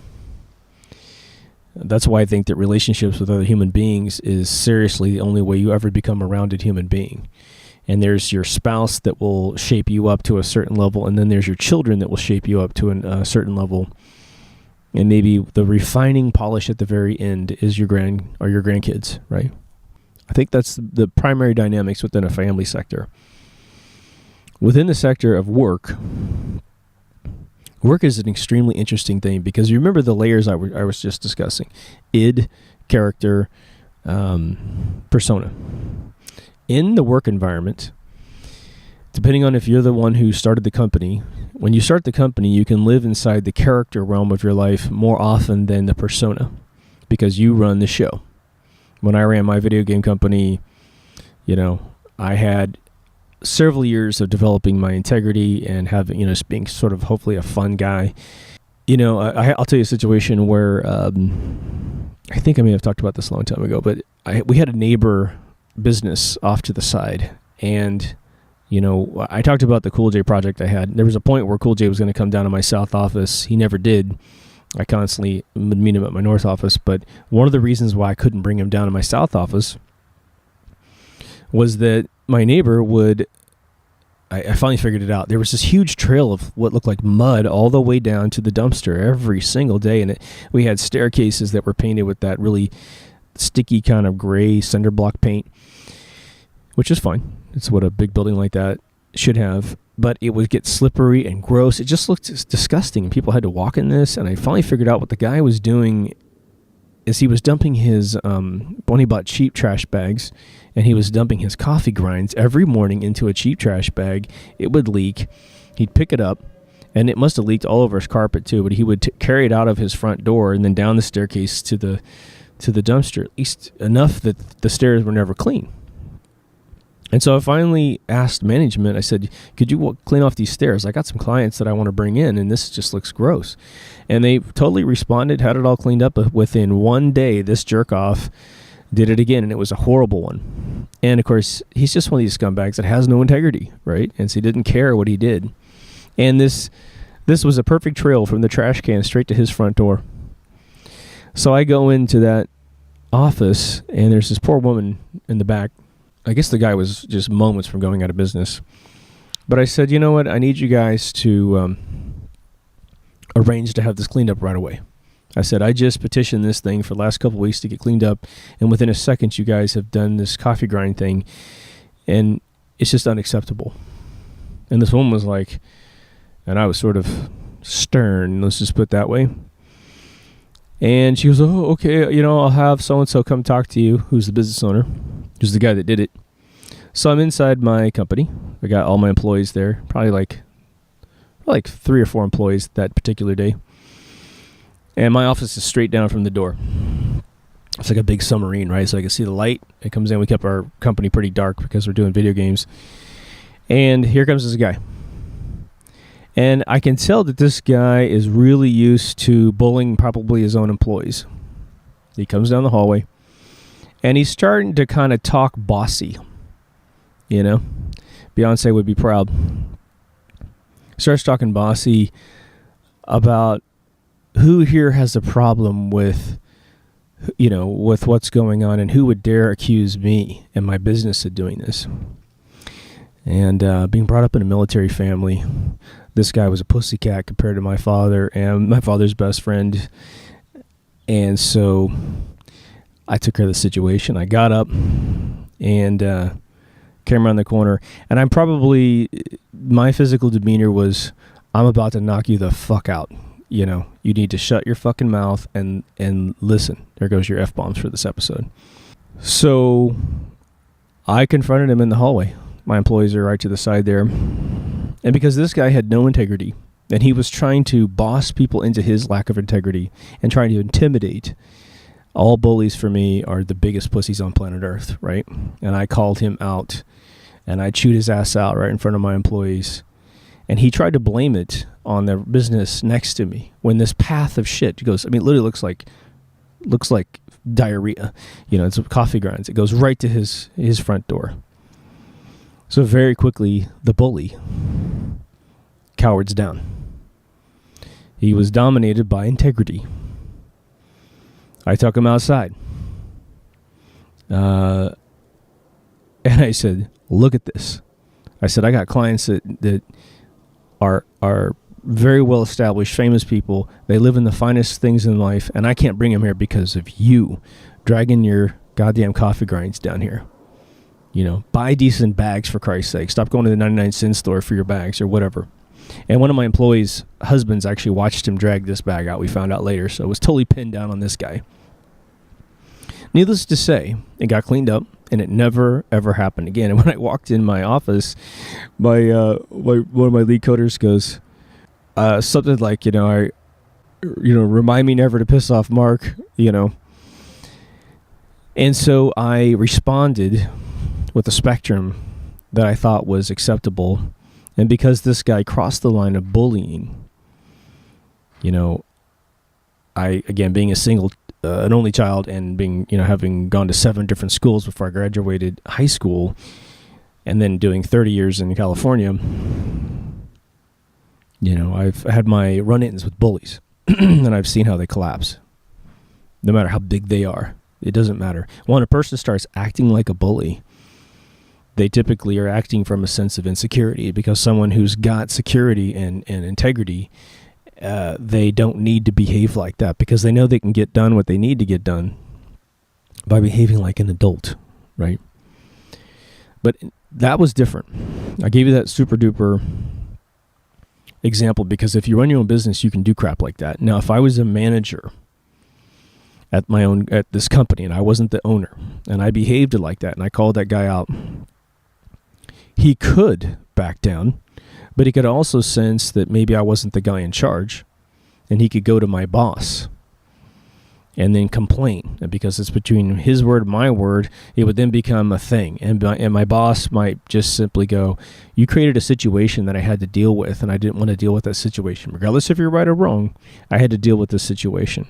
That's why I think that relationships with other human beings is seriously the only way you ever become a rounded human being. And there's your spouse that will shape you up to a certain level, and then there's your children that will shape you up to a certain level. And maybe the refining polish at the very end is your grandkids, right? I think that's the primary dynamics within a family sector. Within the sector of work is an extremely interesting thing, because you remember the layers I was just discussing: id, character, persona. In the work environment, depending on if you're the one who started the company, when you start the company, you can live inside the character realm of your life more often than the persona, because you run the show. When I ran my video game company, I had several years of developing my integrity and having, being sort of hopefully a fun guy. I'll tell you a situation where I think I may have talked about this a long time ago, but we had a neighbor business off to the side, and I talked about the Cool J project I had. There was a point where Cool J was going to come down to my south office. He never did. I constantly would meet him at my north office, but one of the reasons why I couldn't bring him down to my south office was that my neighbor would, I finally figured it out. There was this huge trail of what looked like mud all the way down to the dumpster every single day, and we had staircases that were painted with that really sticky kind of gray cinder block paint, which is fine. It's what a big building like that should have, but it would get slippery and gross. It just looked disgusting, and people had to walk in this, and I finally figured out what the guy was doing is he was dumping his, when he bought cheap trash bags, and he was dumping his coffee grinds every morning into a cheap trash bag. It would leak. He'd pick it up, and it must have leaked all over his carpet too, but he would carry it out of his front door and then down the staircase to the dumpster, at least enough that the stairs were never clean. And so I finally asked management, I said, could you clean off these stairs? I got some clients that I want to bring in, and this just looks gross. And they totally responded, had it all cleaned up. Within one day, this jerk-off did it again, and it was a horrible one. And, of course, he's just one of these scumbags that has no integrity, right? And so he didn't care what he did. And this was a perfect trail from the trash can straight to his front door. So I go into that office, and there's this poor woman in the back. I guess the guy was just moments from going out of business. But I said, you know what? I need you guys to arrange to have this cleaned up right away. I said, I just petitioned this thing for the last couple of weeks to get cleaned up, and within a second, you guys have done this coffee grind thing, and it's just unacceptable. And this woman was like, and I was sort of stern, let's just put it that way. And she goes, oh, okay, I'll have so-and-so come talk to you, who's the business owner, who's the guy that did it. So I'm inside my company. I got all my employees there, probably like 3 or 4 employees that particular day. And my office is straight down from the door. It's like a big submarine, right? So I can see the light. It comes in. We kept our company pretty dark because we're doing video games. And here comes this guy. And I can tell that this guy is really used to bullying probably his own employees. He comes down the hallway, and he's starting to kind of talk bossy. Beyonce would be proud. Starts talking bossy. about who here has a problem with, with what's going on, and who would dare accuse me and my business of doing this. And being brought up in a military family, this guy was a pussycat compared to my father and my father's best friend. And so I took care of the situation. I got up and came around the corner, and my physical demeanor was, I'm about to knock you the fuck out. You need to shut your fucking mouth and listen. There goes your F-bombs for this episode. So I confronted him in the hallway. My employees are right to the side there. And because this guy had no integrity, and he was trying to boss people into his lack of integrity and trying to intimidate, all bullies for me are the biggest pussies on planet Earth, right? And I called him out, and I chewed his ass out right in front of my employees. And he tried to blame it on the business next to me when this path of shit goes, it literally looks like diarrhea. It's coffee grinds. It goes right to his front door. So very quickly, the bully cowards down. He was dominated by integrity. I took him outside. And I said, look at this. I said, I got clients that are very well-established, famous people. They live in the finest things in life, and I can't bring them here because of you dragging your goddamn coffee grinds down here. Buy decent bags, for Christ's sake. Stop going to the 99-cent store for your bags or whatever. And one of my employees' husbands actually watched him drag this bag out, we found out later, so it was totally pinned down on this guy. Needless to say, it got cleaned up, and it never, ever happened again. And when I walked in my office, one of my lead coders goes, something like, remind me never to piss off Mark, And so I responded with a spectrum that I thought was acceptable. And because this guy crossed the line of bullying, being a single, an only child, and being, having gone to 7 different schools before I graduated high school, and then doing 30 years in California, I've had my run-ins with bullies, and I've seen how they collapse. No matter how big they are, it doesn't matter. When a person starts acting like a bully, they typically are acting from a sense of insecurity, because someone who's got security and integrity, they don't need to behave like that, because they know they can get done what they need to get done by behaving like an adult, right? But that was different. I gave you that super duper example because if you run your own business, you can do crap like that. Now, if I was a manager at this company and I wasn't the owner and I behaved like that and I called that guy out, he could back down, but he could also sense that maybe I wasn't the guy in charge, and he could go to my boss and then complain. And because it's between his word and my word, it would then become a thing. And my boss might just simply go, you created a situation that I had to deal with, and I didn't want to deal with that situation. Regardless if you're right or wrong, I had to deal with this situation.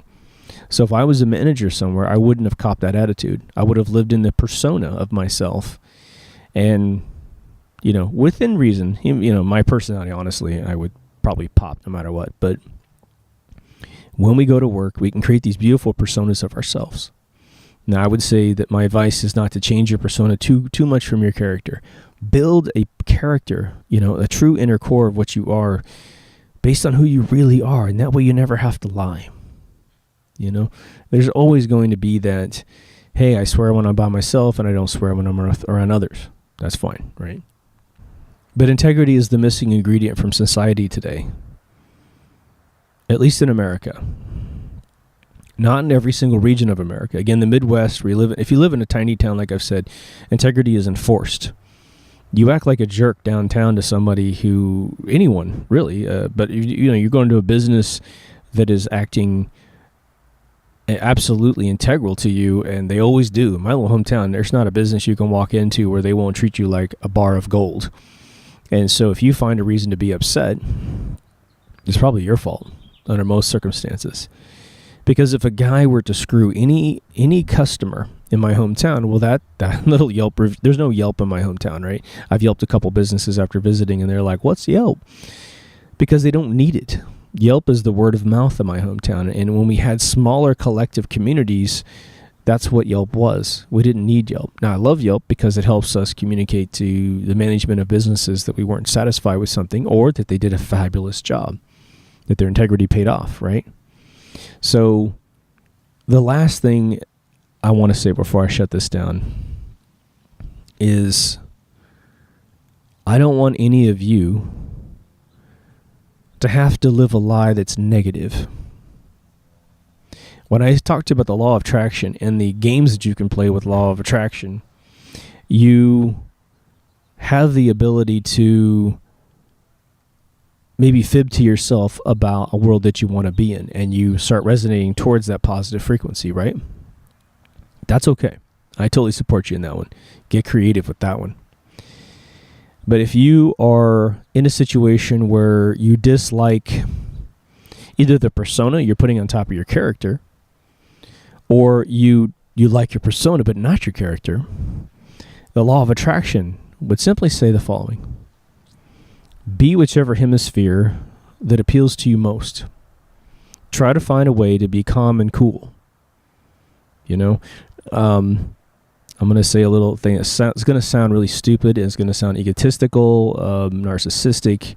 So if I was a manager somewhere, I wouldn't have copped that attitude. I would have lived in the persona of myself. And within reason, my personality, honestly, I would probably pop no matter what. But when we go to work, we can create these beautiful personas of ourselves. Now, I would say that my advice is not to change your persona too much from your character. Build a character, a true inner core of what you are based on who you really are. And that way you never have to lie. There's always going to be that, hey, I swear when I'm by myself and I don't swear when I'm around others. That's fine, right? But integrity is the missing ingredient from society today, at least in America. Not in every single region of America. Again, the Midwest, if you live in a tiny town, like I've said, integrity is enforced. You act like a jerk downtown to somebody anyone really, but you're going to a business that is acting absolutely integral to you, and they always do. In my little hometown, there's not a business you can walk into where they won't treat you like a bar of gold. And so if you find a reason to be upset, it's probably your fault under most circumstances. Because if a guy were to screw any customer in my hometown, well, that little Yelp, there's no Yelp in my hometown, right? I've Yelped a couple businesses after visiting, and they're like, what's Yelp? Because they don't need it. Yelp is the word of mouth in my hometown. And when we had smaller collective communities, that's what Yelp was. We didn't need Yelp. Now, I love Yelp because it helps us communicate to the management of businesses that we weren't satisfied with something, or that they did a fabulous job, that their integrity paid off, right? So the last thing I want to say before I shut this down is I don't want any of you to have to live a lie that's negative. When I talked about the law of attraction and the games that you can play with law of attraction, you have the ability to maybe fib to yourself about a world that you want to be in, and you start resonating towards that positive frequency, right? That's okay. I totally support you in that one. Get creative with that one. But if you are in a situation where you dislike either the persona you're putting on top of your character, or you like your persona but not your character, the law of attraction would simply say the following: be whichever hemisphere that appeals to you most. Try to find a way to be calm and cool. I'm going to say a little thing. It's going to sound really stupid. It's going to sound egotistical, narcissistic,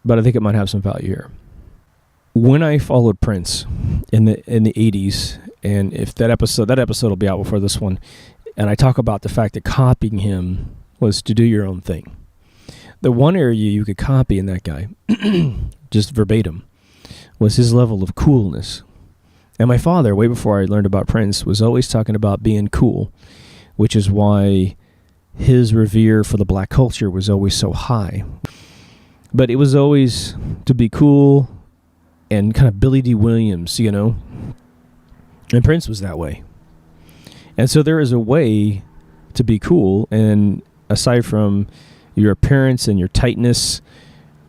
but I think it might have some value here. When I followed Prince in the 80s, and if that episode will be out before this one, and I talk about the fact that copying him was to do your own thing. The one area you could copy in that guy, just verbatim, was his level of coolness. And my father, way before I learned about Prince, was always talking about being cool, which is why his revere for the black culture was always so high. But it was always to be cool and kind of Billy D. Williams, And Prince was that way. And so there is a way to be cool, and aside from your appearance and your tightness,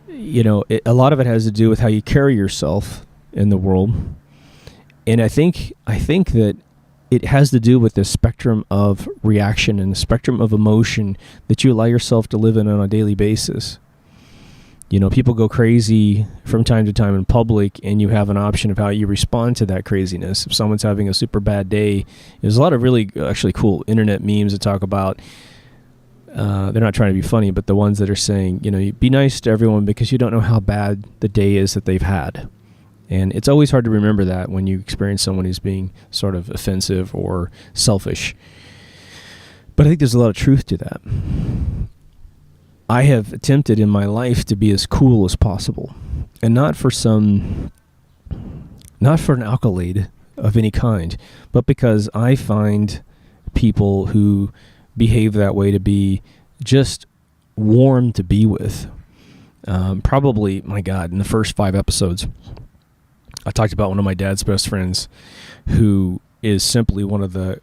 a lot of it has to do with how you carry yourself in the world. And I think that it has to do with the spectrum of reaction and the spectrum of emotion that you allow yourself to live in on a daily basis. People go crazy from time to time in public, and you have an option of how you respond to that craziness. If someone's having a super bad day, there's a lot of really actually cool internet memes that talk about, they're not trying to be funny, but the ones that are saying, be nice to everyone because you don't know how bad the day is that they've had. And it's always hard to remember that when you experience someone who's being sort of offensive or selfish. But I think there's a lot of truth to that. I have attempted in my life to be as cool as possible, and not for an accolade of any kind, but because I find people who behave that way to be just warm to be with. Probably, my God, in the first 5 episodes, I talked about one of my dad's best friends who is simply one of the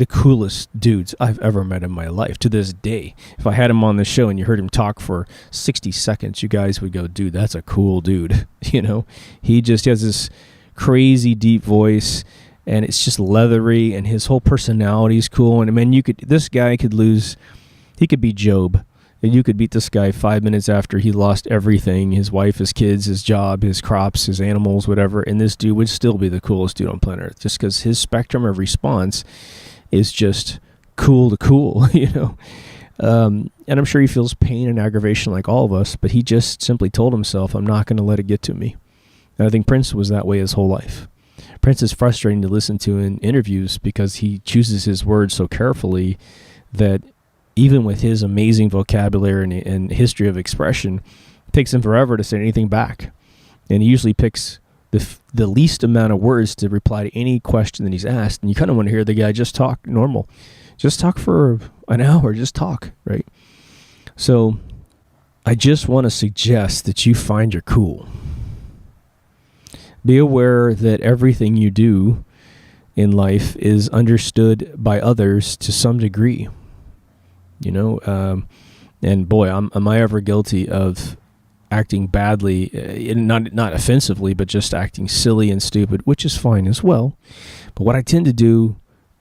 coolest dudes I've ever met in my life to this day. If I had him on the show and you heard him talk for 60 seconds, you guys would go, dude, that's a cool dude. He just has this crazy deep voice, and it's just leathery, and his whole personality is cool. And I mean, this guy could be Job. And you could beat this guy 5 minutes after he lost everything, his wife, his kids, his job, his crops, his animals, whatever, and this dude would still be the coolest dude on planet Earth, just because his spectrum of response is just cool to cool, And I'm sure he feels pain and aggravation like all of us, but he just simply told himself, I'm not going to let it get to me. And I think Prince was that way his whole life. Prince is frustrating to listen to in interviews because he chooses his words so carefully that even with his amazing vocabulary and history of expression, it takes him forever to say anything back. And he usually picks the least amount of words to reply to any question that he's asked. And you kind of want to hear the guy just talk normal. Just talk for an hour. Just talk, right? So I just want to suggest that you find your cool. Be aware that everything you do in life is understood by others to some degree. And boy, am I ever guilty of acting badly, not offensively, but just acting silly and stupid, which is fine as well. But what I tend to do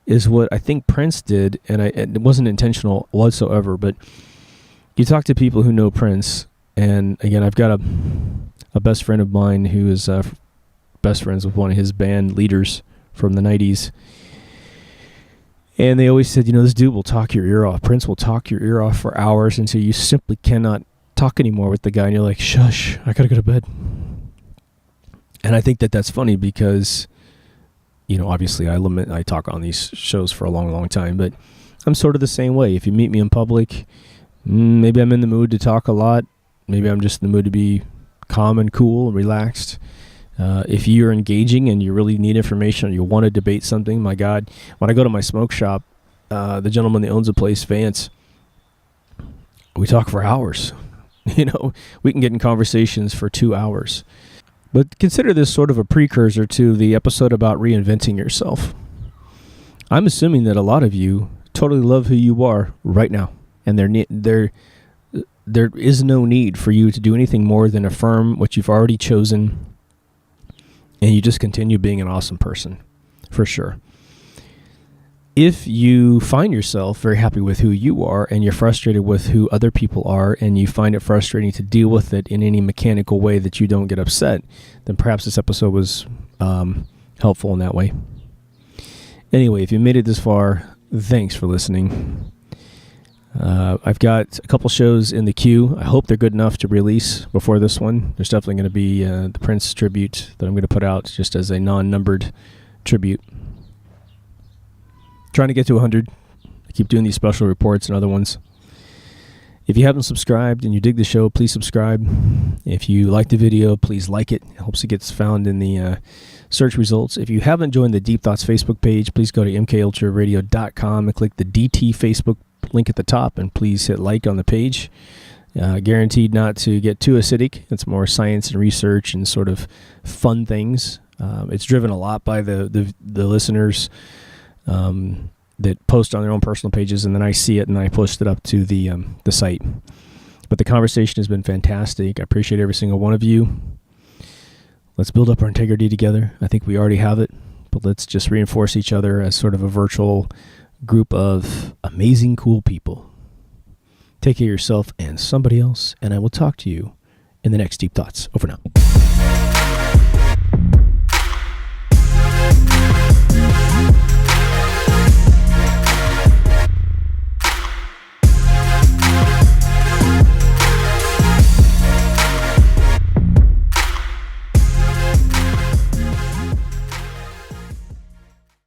is what I think Prince did, and it wasn't intentional whatsoever, but you talk to people who know Prince, And again, I've got a best friend of mine who is best friends with one of his band leaders from the 90s. And they always said, this dude will talk your ear off. Prince will talk your ear off for hours until you simply cannot talk anymore with the guy. And you're like, shush, I got to go to bed. And I think that that's funny because, obviously I talk on these shows for a long, long time, but I'm sort of the same way. If you meet me in public, maybe I'm in the mood to talk a lot. Maybe I'm just in the mood to be calm and cool and relaxed. If you're engaging and you really need information or you want to debate something, my God, when I go to my smoke shop, the gentleman that owns the place, Vance, we talk for hours. We can get in conversations for 2 hours. But consider this sort of a precursor to the episode about reinventing yourself. I'm assuming that a lot of you totally love who you are right now, and there is no need for you to do anything more than affirm what you've already chosen, and you just continue being an awesome person, for sure. If you find yourself very happy with who you are and you're frustrated with who other people are and you find it frustrating to deal with it in any mechanical way that you don't get upset, then perhaps this episode was helpful in that way. Anyway, if you made it this far, thanks for listening. I've got a couple shows in the queue. I hope they're good enough to release before this one. There's definitely going to be the Prince tribute that I'm going to put out just as a non-numbered tribute. Trying to get to 100. I keep doing these special reports and other ones. If you haven't subscribed and you dig the show, please subscribe. If you like the video, please like it. It helps it gets found in the search results. If you haven't joined the Deep Thoughts Facebook page, please go to mkultraradio.com and click the DT Facebook link at the top, and please hit like on the page. Guaranteed not to get too acidic. It's more science and research and sort of fun things. It's driven a lot by the listeners that post on their own personal pages, and then I see it and I post it up to the site. But the conversation has been fantastic. I appreciate every single one of you. Let's build up our integrity together. I think we already have it, but let's just reinforce each other as sort of a virtual group of amazing, cool people. Take care of yourself and somebody else, and I will talk to you in the next Deep Thoughts. Over now.